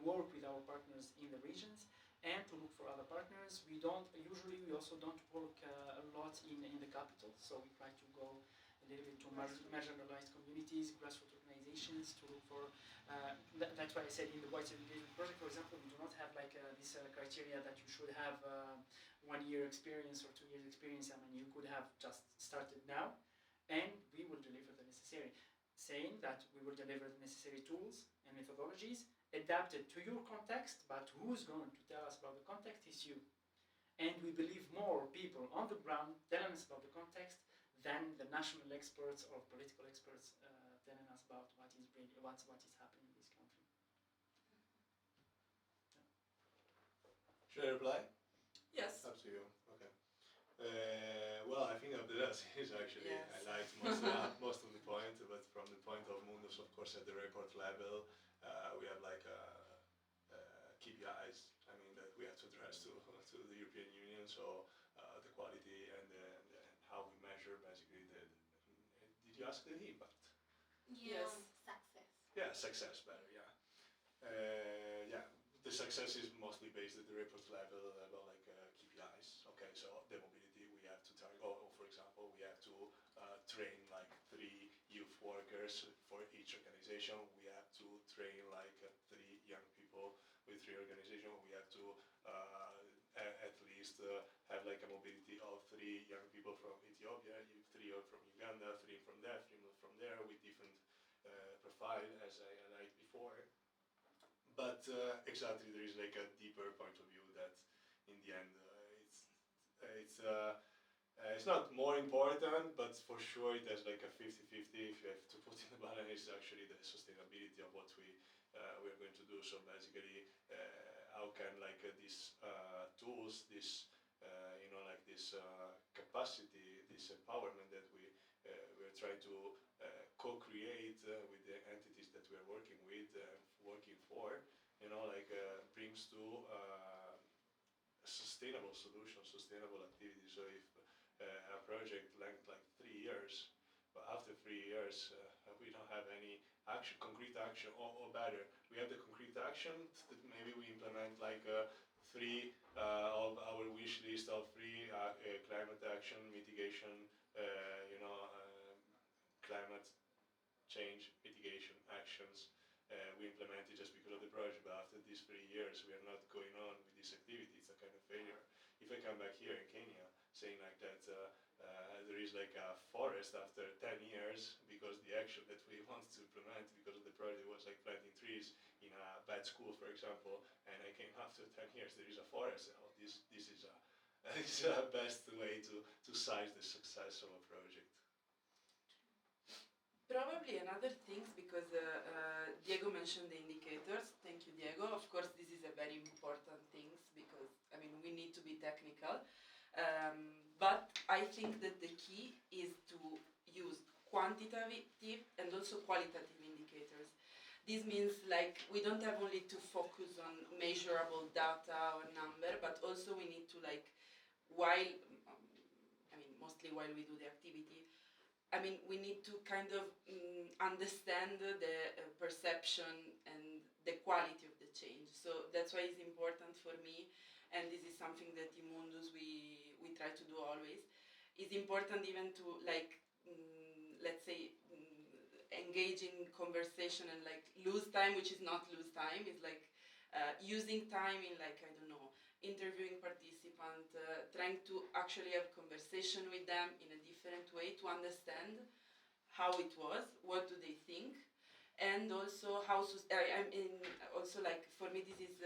work with our partners in the regions and to look for other partners. We also don't work a lot in the capital, so we try to go a little bit to marginalized communities, grassroots organizations, to look for, that's why I said in the White Engagement Project, for example, we do not have this criteria that you should have 1 year experience or 2 years experience. You could have just started now, and we will deliver the necessary, saying that we will deliver the necessary tools and methodologies adapted to your context, but who's going to tell us about the context is you. and we believe more people on the ground telling us about the context than the national experts or political experts telling us about what is happening in this country. Should I reply? Yes. Up to you. Okay. Well, I think Abdelaziz is actually, Yes. I liked most of the point, but from the point of Mundus, of course, at the report level, we have like KPIs, I mean, that we have to address to the European Union, so the quality and how we measure basically did you ask the impact? Yes. Success. Yeah, success better, yeah. Yeah, the success is mostly based at the report level about like KPIs. Okay, so the mobility we have to target, for example, we have to train like 3 youth workers for each organization. We have to train like 3 young people with 3 organizations. We have to at least have like a mobility of 3 young people from Ethiopia, 3 are from Uganda, 3 from there, 3 from there, with different profile, as I highlighted before. But exactly, there is like a deeper point of view that, in the end, it's not more important, but for sure it has like a 50-50. If you have to put in the balance, it's actually the sustainability of what we're going to do. So basically, how can like these tools, this like this capacity, this empowerment that we're trying to co-create with the entities that we are working with, working for, brings to sustainable solutions, sustainable activity. So if a project length like 3 years, but after 3 years we don't have any action, concrete action, or better, we have the concrete action that maybe we implement like 3 of our wish list of 3 climate action mitigation, climate change mitigation actions. We implemented just because of the project, but after these 3 years we are not going on with this activity. It's a kind of failure. If I come back here in Kenya saying like that there is like a forest after 10 years because the action that we wanted to implement because of the project was like planting trees in a bad school, for example, and I came after 10 years, there is a forest. Oh, this is a best way to size the success of a project. Probably another thing, because Diego mentioned the indicators. Thank you, Diego. Of course, this is a very important thing because, I mean, we need to be technical. But I think that the key is to use quantitative and also qualitative indicators. This means like we don't have only to focus on measurable data or number, but also we need to like, mostly while we do the activity, we need to kind of understand the perception and the quality of the change. So that's why it's important for me, and this is something that in Mundus we try to do always. It's important even to like, let's say, engage in conversation and like lose time, which is not lose time. It's like using time in like, I don't know, interviewing participants, trying to actually have conversation with them in a different way to understand how it was, what do they think, and also how, also like for me this is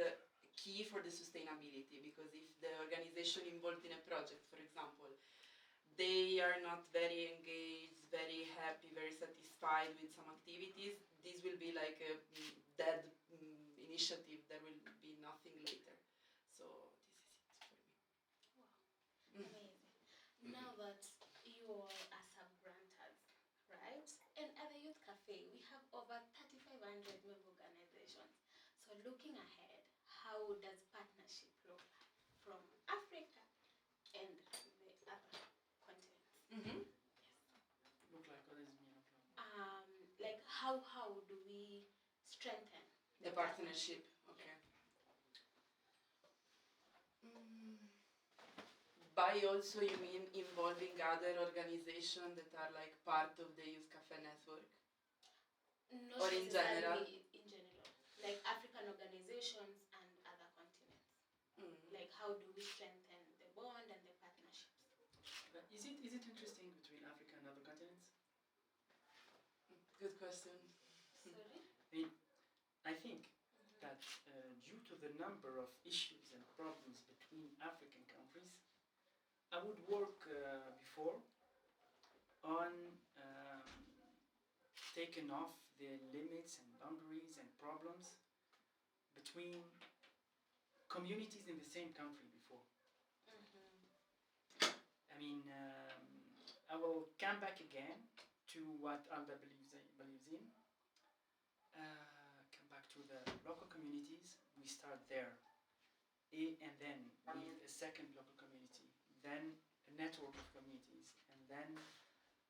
key for the sustainability, because if the organization involved in a project, for example, they are not very engaged, very happy, very satisfied with some activities, this will be like a dead initiative, there will be nothing later. So this is it for me. Wow, amazing. Now that you all are sub-grantors, right? And at the Youth Cafe, we have over 3,500 member organizations. So looking ahead, how does partnership look like from Africa and the other continents? Mm-hmm. Yes. Look like what does it mean? Like how do we strengthen The partnership? Okay. By also you mean involving other organizations that are like part of the Youth Cafe network? Not or in general? In general, like African organizations and other continents. Like how do we strengthen the bond and the partnerships? Is it interesting between Africa and other continents? Good question. Sorry? I think that due to the number of issues and problems between African countries, I would work before on taking off the limits and boundaries and problems between communities in the same country before. I mean, I will come back again to what ALDA believes in. Come back to the local communities. We start there, and then with a second local community, then a network of communities, and then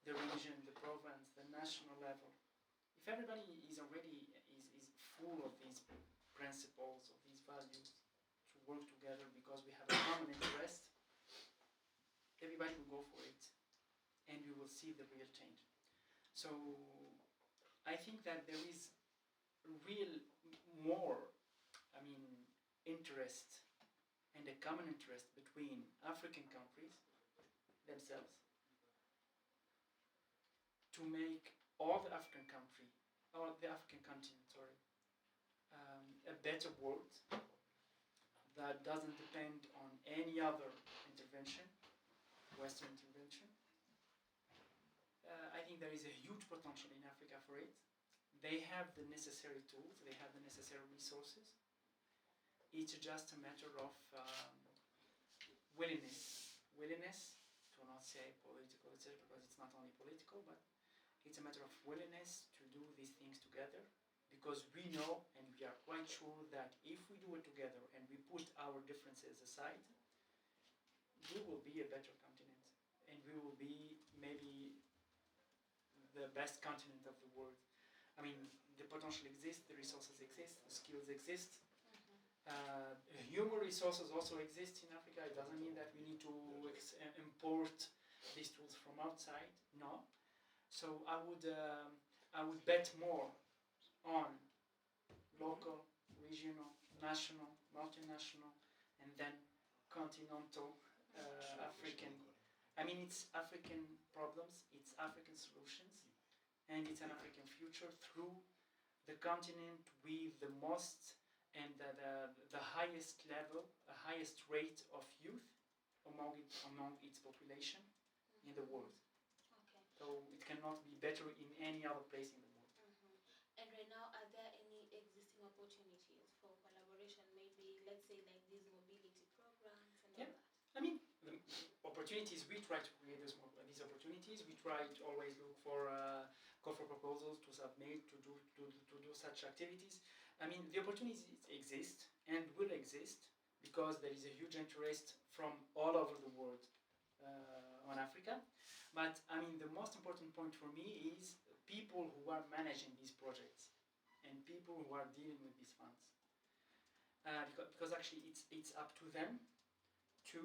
the region, the province, the national level. If everybody is already is full of these principles, of these values, to work together because we have a common interest, everybody will go for it, and we will see the real change. So I think that there is real more, interest and a common interest between African countries themselves to make all the African country, or the African continent, a better world that doesn't depend on any other intervention, Western intervention. I think there is a huge potential in Africa for it. They have the necessary tools, they have the necessary resources. It's just a matter of willingness to not say political, etc., because it's not only political, but it's a matter of willingness to do these things together, because we know and we are quite sure that if we do it together and we put our differences aside, we will be a better continent, and we will be maybe the best continent of the world. I mean, the potential exists, the resources exist, the skills exist. Human resources also exist in Africa. It doesn't mean that we need to import these tools from outside. No. So I would bet more on local, regional, national, multinational, and then continental African. I mean, it's African problems, it's African solutions, and it's an African future through the continent with the most and the highest level, the highest rate of youth among its population in the world. Okay. So it cannot be better in any other place in the world. And right now, are there any existing opportunities for collaboration? Maybe, let's say, like these mobility programs and all that? I mean, the opportunities, we try to create these opportunities. We try to always look for call for proposals to submit, to do such activities. I mean, the opportunities exist and will exist because there is a huge interest from all over the world on Africa. But I mean, the most important point for me is people who are managing these projects and people who are dealing with these funds. Because actually it's up to them to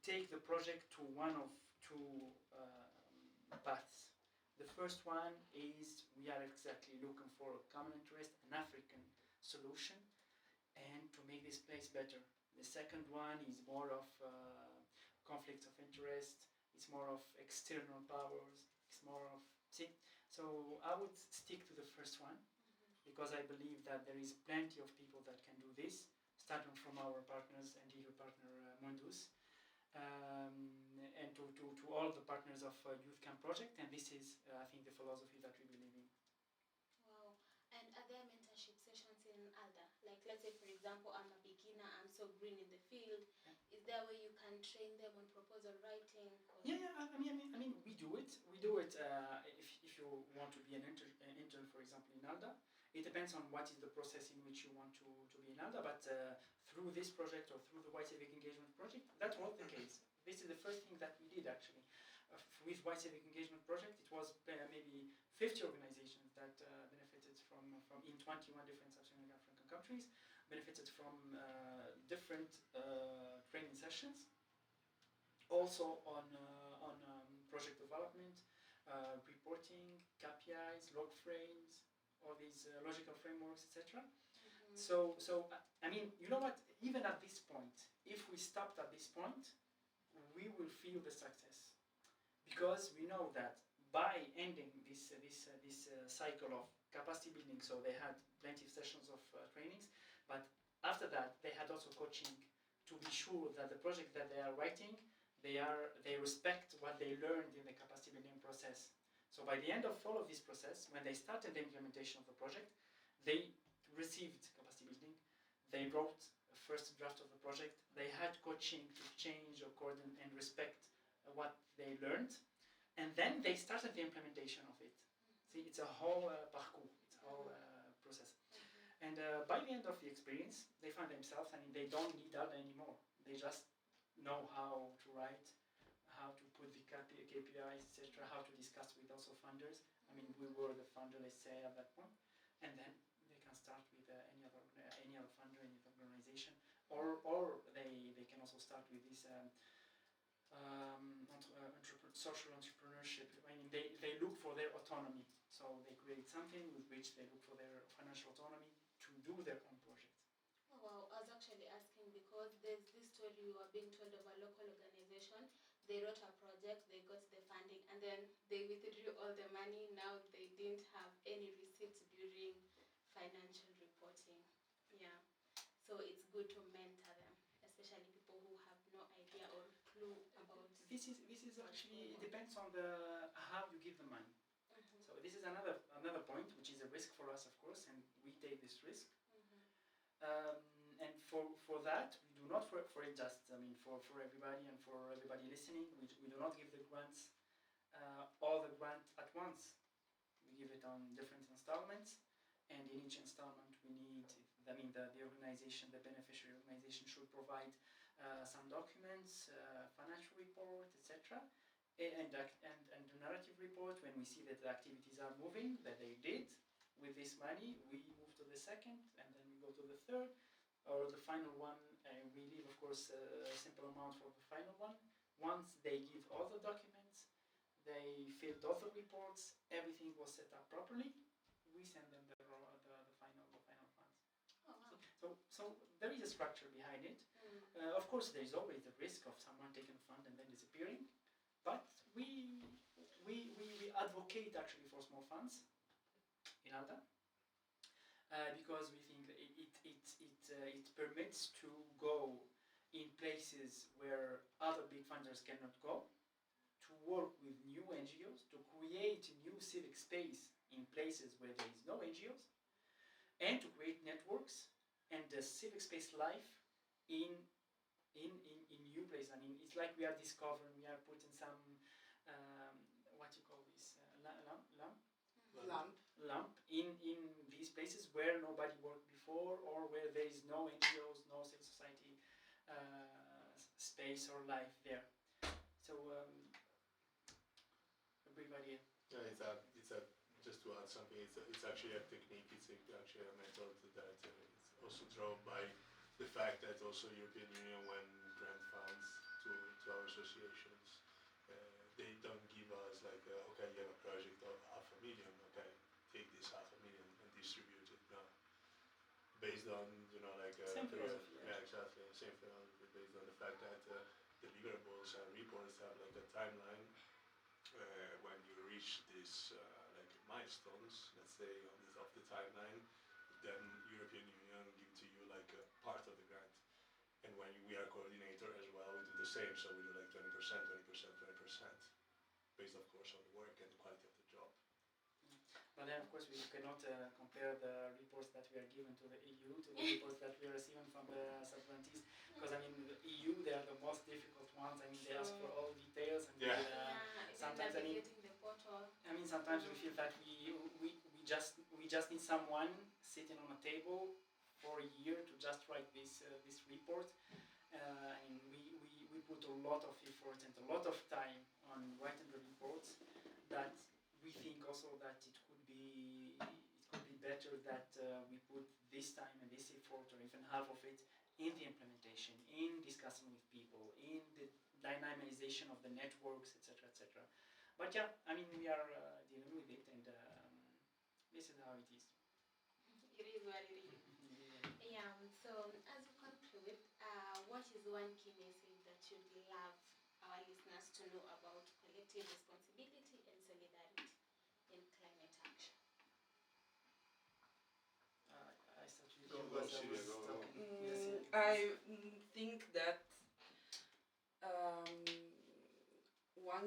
take the project to one of two paths. The first one is we are exactly looking for a common interest, an African solution, and to make this place better. The second one is more of conflicts of interest, it's more of external powers, it's more of... So I would stick to the first one, because I believe that there is plenty of people that can do this, starting from our partners and legal partner Mundus, and to all the partners of YCAN project, and this is, I think, the philosophy that we believe in. Wow. And are there mentorship sessions in ALDA? Like, let's say, for example, I'm a beginner, I'm so green in the field. Yeah. Is there a way you can train them on proposal writing? Yeah. I mean, we do it. We do it if you want to be an intern, for example, in ALDA. It depends on what is the process in which you want to be in ALDA, but through this project or through the White Civic Engagement project, that was the case. This is the first thing that we did, actually. With White Civic Engagement project, it was maybe 50 organizations that benefited from in 21 different sub-Saharan African countries, benefited from different training sessions, also on project development, reporting, KPIs, log frames, all these logical frameworks, etc. So I mean, you know what? Even at this point, if we stopped at this point, we will feel the success, because we know that by ending this cycle of capacity building, so they had plenty of sessions of trainings, but after that they had also coaching to be sure that the project that they are writing, they respect what they learned in the capacity building process. So by the end of all of this process, when they started the implementation of the project, they received capacity building, they wrote a first draft of the project, they had coaching to change or coordinate and respect what they learned, and then they started the implementation of it. See, it's a whole parcours, it's a whole process. And by the end of the experience, they find themselves, I mean, they don't need ALDA anymore. They just know how to write, how to put the KPIs, etc., how to discuss with also funders. I mean, we were the funder, let's say, at that point, and then they can start with any other funder, any other organization, or they can also start with this social entrepreneurship. I mean, they look for their autonomy, so they create something with which they look for their financial autonomy to do their own project. Oh, wow, I was actually asking because there's this story we were being told of a local organization. They wrote a project, they got the funding, and then they withdrew all the money. Now they didn't have any receipts during financial reporting. Yeah, so it's good to mentor them, especially people who have no idea or clue about. This is actually, it depends on the how you give the money. So this is another point, which is a risk for us, of course, and we take this risk. And for that, we do not for it just, I mean, for everybody and for everybody listening, we do not give the grants, all the grant at once. We give it on different installments, and in each installment we need, I mean, the organization, the beneficiary organization should provide some documents, financial report, etc., and the narrative report. When we see that the activities are moving, that they did with this money, we move to the second, and then we go to the third, or the final one. We leave, of course, a simple amount for the final one. Once they give all the documents, they filled all the reports, everything was set up properly, we send them the final funds. Oh, wow. So there is a structure behind it. Of course, there is always the risk of someone taking a fund and then disappearing, but we advocate actually for small funds in ALDA, because we think that it permits to go in places where other big funders cannot go, to work with new NGOs, to create new civic space in places where there is no NGOs, and to create networks and the civic space life in new places. I mean, it's like we are discovering, we are putting some, what you call this, lamp in these places where nobody worked before, or where there is no NGOs, no civil society space or life there. So everybody. Yeah, just to add something, it's actually a technique, it's actually a method that is also drawn by the fact that also European Union, when grant funds to our associations, they don't give us like, okay, you have a project of 500,000, okay, take this 500,000 and distribute it. No, based on, like same philosophy. Yeah, exactly, same philosophy, based on the fact that deliverables and reports have like a timeline. When you reach these like milestones, let's say of the timeline, then European Union give to you like a part of the grant. And when we are coordinator as well, we do the same. So we do like 20%, 20%, 20%, based of course on the work and the quality of the job. But then, of course, we cannot compare the reports that we are given to the EU to the reports that we are receiving from the sub-grantees. Because, I mean, the EU, they are the most difficult ones. I mean, they ask for all details. And sometimes, I mean, sometimes we feel that we just need someone sitting on a table for a year to just write this report. And we put a lot of effort and a lot of time on writing the reports, that we think also that it could be better that we put this time and this effort, or even half of it, in the implementation, in discussing with people, in the dynamization of the networks, etc., etc. But yeah, I mean, we are dealing with it, and this is how it is. It is what it is. Yeah. So as we conclude, what is one key message that you'd love our listeners to know about collective responsibility and solidarity?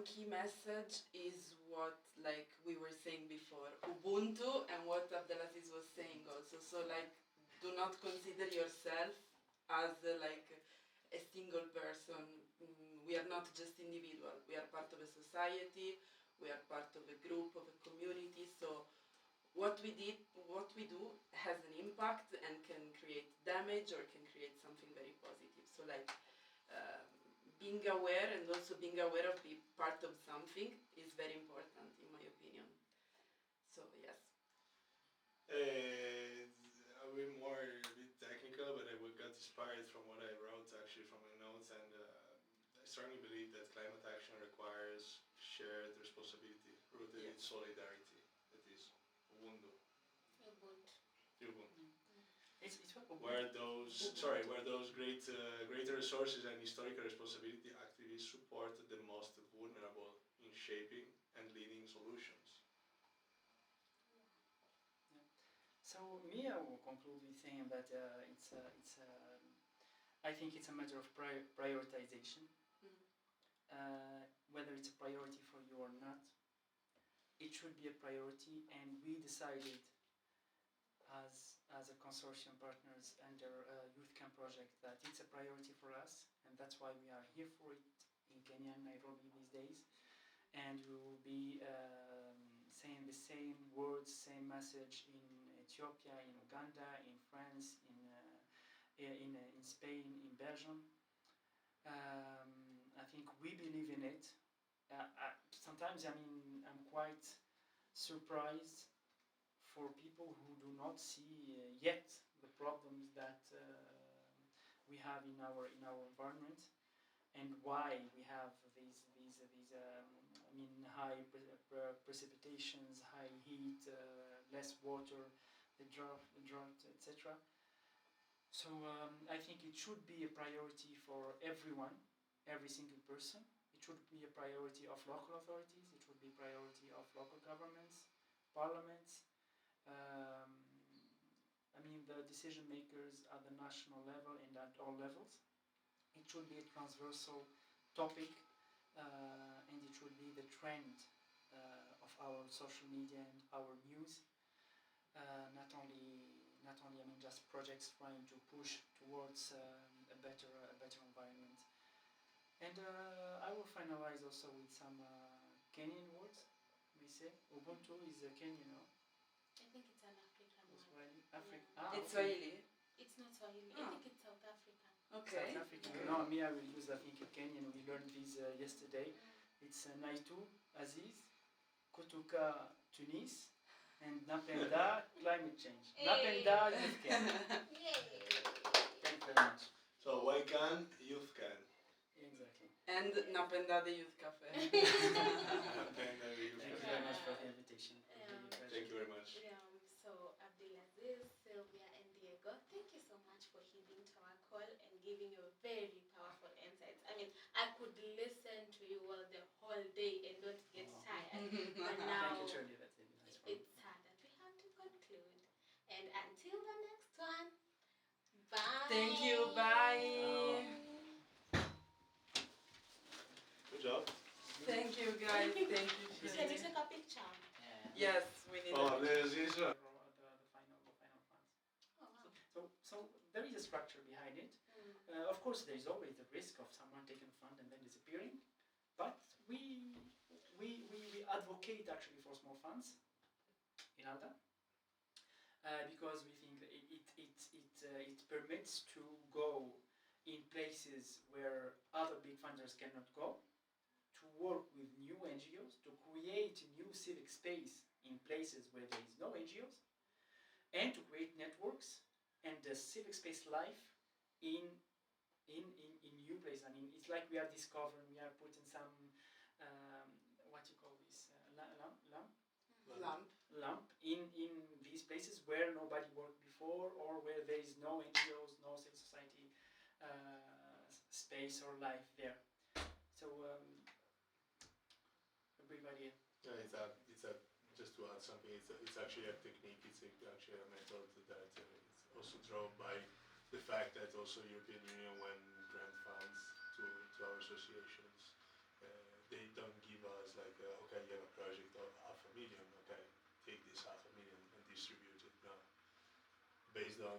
key message is what like we were saying before, Ubuntu, and what Abdelaziz was saying also. So like, do not consider yourself as like a single person. We are not just individual. We are part of a society. We are part of a group, of a community. So what we do has an impact and can create damage or can create something very positive. So like being aware and also being aware of being part of something is very important in my opinion. So yes. I'll be more a bit technical, but I got inspired from what I wrote actually from my notes, and I strongly believe that climate action requires shared responsibility rooted in solidarity. That is Ubuntu. Ubuntu. Where those greater resources and historical responsibility actively support the most vulnerable in shaping and leading solutions. So me, I will conclude with saying that I think it's a matter of prioritization. Whether it's a priority for you or not, it should be a priority, and we decided as a consortium partners under YCAN project that it's a priority for us, and that's why we are here for it in Kenya and Nairobi these days. And we will be saying the same words, same message in Ethiopia, in Uganda, in France, in Spain, in Belgium. I think we believe in it. Sometimes I'm quite surprised for people who do not see yet the problems that we have in our environment, and why we have these high precipitations, high heat, less water, the drought, etc. So I think it should be a priority for everyone, every single person. It should be a priority of local authorities. It should be a priority of local governments, parliaments. The decision makers at the national level and at all levels. It should be a transversal topic, and it should be the trend of our social media and our news. Not only just projects trying to push towards a better environment. And I will finalize also with some Kenyan words. We say Ubuntu is a Kenyan, no? I think it's an African one. It's Swahili. It's not Swahili. I think it's South African. Okay. South African. No, me, I will use, I think, a Kenyan. We learned this yesterday. It's Naitu, Aziz, Kutuka, Tunis, and Napenda, climate change. Hey. Napenda, YCAN. Yay! Thank you very much. So YCAN, YCAN. Exactly. And Napenda the Youth Cafe. Thank you very much for the invitation. Thank you very much. So Abdelaziz, Sylvia, and Diego, thank you so much for heeding to our call and giving your very powerful insights. I could listen to you all the whole day and don't get tired. But now Thank you, Shirley. That's it. Nice it's sad that we have to conclude. And until the next one, bye. Thank you. Bye. Good job. Thank you, guys. Thank you. Can you take a picture? Yes, we need. Oh, there's this one. The final funds. Oh, wow. So there is a structure behind it. Of course, there is always the risk of someone taking a fund and then disappearing, but we advocate actually for small funds in ALDA because we think it permits to go in places where other big funders cannot go, to work with new NGOs, to create new civic space in places where there is no NGOs, and to create networks and the civic space life in new places. It's like we are discovering, we are putting some, what you call this, lamp in these places where nobody worked before, or where there is no NGOs, no civil society space or life there. So everybody. Yeah, just to add something, it's actually a technique, it's actually a method that is also drawn by the fact that also European Union, when grant funds to our associations, they don't give give us like, okay, you have a project of 500,000, okay, take this 500,000 and distribute it, based on,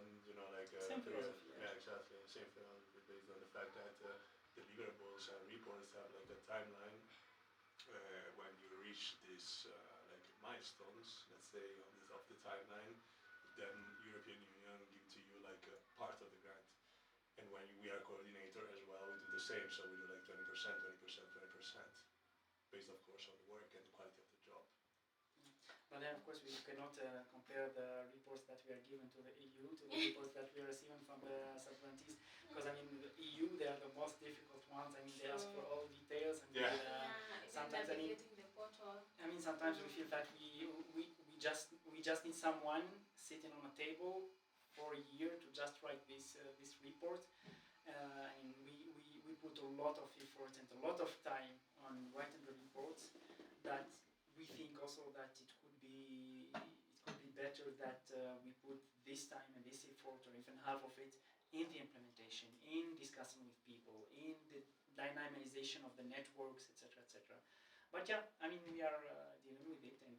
like, Same based on, philosophy, yeah, exactly, same philosophy, based on the fact that deliverables and reports have like a timeline. When you reach these like milestones, let's say of the timeline, then European Union give to you like a part of the grant. And when we are coordinator as well, we do the same. So we do like 20%, 20%, 20%, based of course on the work and the quality of the job. But then, of course, we cannot compare the reports that we are given to the EU to the reports that we are receiving from the sub-grantees. Because, I mean, the EU, they are the most difficult ones. I mean, they ask for all details. And Yeah. Sometimes, I mean, the portal. I mean, sometimes we feel that we just need someone sitting on a table for a year to just write this report. And we put a lot of effort and a lot of time on writing the reports that we think also that it could be better that we put this time and this effort, or even half of it, in the implementation, in discussing with people, in the dynamization of the networks, etc., etc. But yeah, I mean, we are dealing with it, and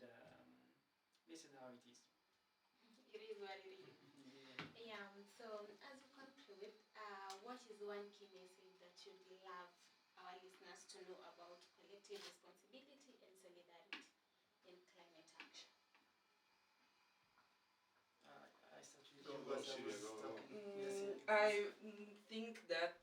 this is how it is. It is what it is. Yeah. So as we conclude, what is one key message that you'd love our listeners to know about collective responsibility and solidarity in climate action? I start with Go, you go, as I Silvia, was go. talking. Yes, I think that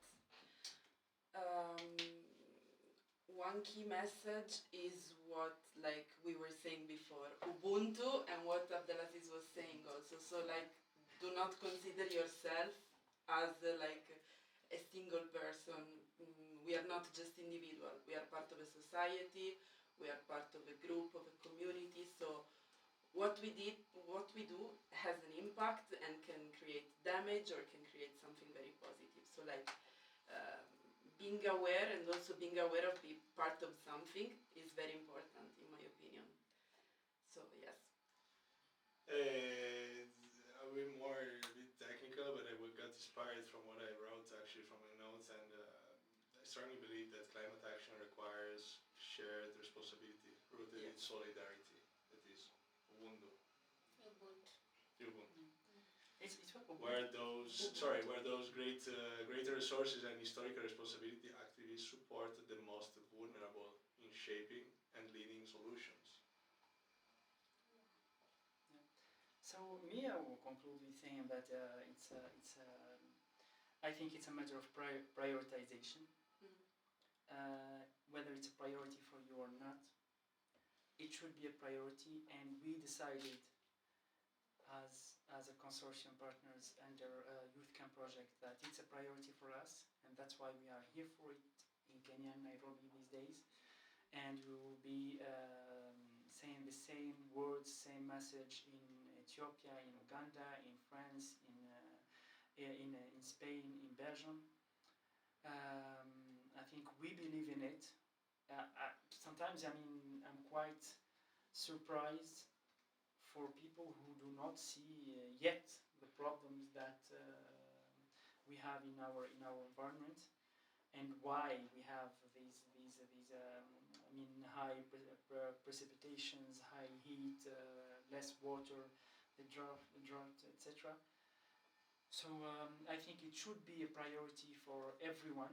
one key message is what, like we were saying before, Ubuntu, and what Abdelaziz was saying also. So like, do not consider yourself as like a single person. We are not just individual. We are part of a society. We are part of a group, of a community. So what we do has an impact and can create damage or can create something very positive. So like being aware and also being aware of being part of something is very important in my opinion. So yes. I'll be more a bit technical, but I got inspired from what I wrote actually from my notes, and I strongly believe that climate action requires shared responsibility rooted in solidarity. That is Ubuntu. Ubuntu. Where those greater resources and historical responsibility actively support the most vulnerable in shaping and leading solutions. So me, I will conclude with saying that I think it's a matter of prioritization. Whether it's a priority for you or not, it should be a priority, and we decided as a consortium partners under YCAN project that it's a priority for us, and that's why we are here for it in Kenya and Nairobi these days. And we will be saying the same words, same message in Ethiopia, in Uganda, in France, in Spain, in Belgium. I think we believe in it. Sometimes, I mean, I'm quite surprised for people who do not see yet the problems that we have in our environment, and why we have these high precipitations, high heat, less water, the drought, etc. So I think it should be a priority for everyone,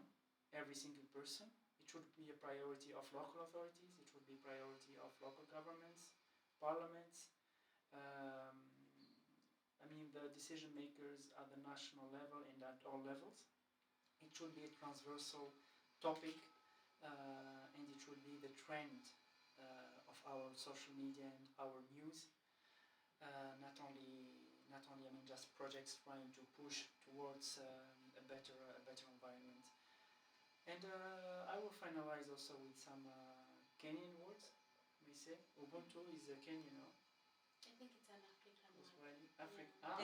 every single person. It should be a priority of local authorities. It should be a priority of local governments, parliaments. I mean, the decision makers at the national level and at all levels. It should be a transversal topic, and it should be the trend of our social media and our news. Not only I mean, just projects trying to push towards a better environment. And I will finalize also with some Kenyan words. We say Ubuntu is a Kenyan, no? I think it's an African one. Swahili?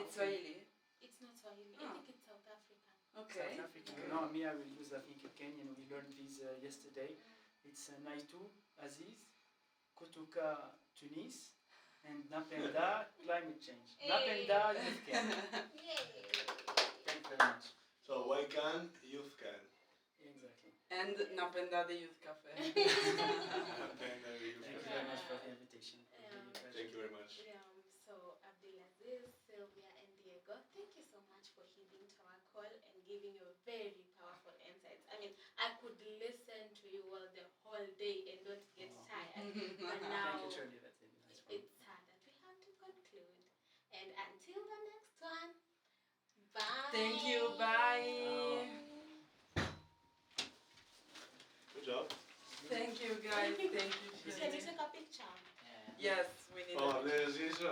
It's Swahili. It's not Swahili. I think it's South African. Okay. South African. No, me, I will use, I think, a Kenyan. We learned this yesterday. It's Naitu, Aziz, Kutuka, Tunis, and Napenda, climate change. Napenda, YCAN. Yay! Thank you very much. So YCAN, YCAN. Exactly. And Napenda the Youth Cafe. Thank you very much for the invitation. Thank you very much. So Abdulaziz, Sylvia, and Diego, thank you so much for heeding to our call and giving your very powerful insights. I mean, I could listen to you all the whole day and don't get tired. But now Thank you, Shirley. That's it. Nice one. it's sad that we have to conclude. And until the next one, bye. Thank you, bye. Good job. Thank you, guys. Thank you. Can you take a picture? Yeah. Yes, we need Oh, a there's this one.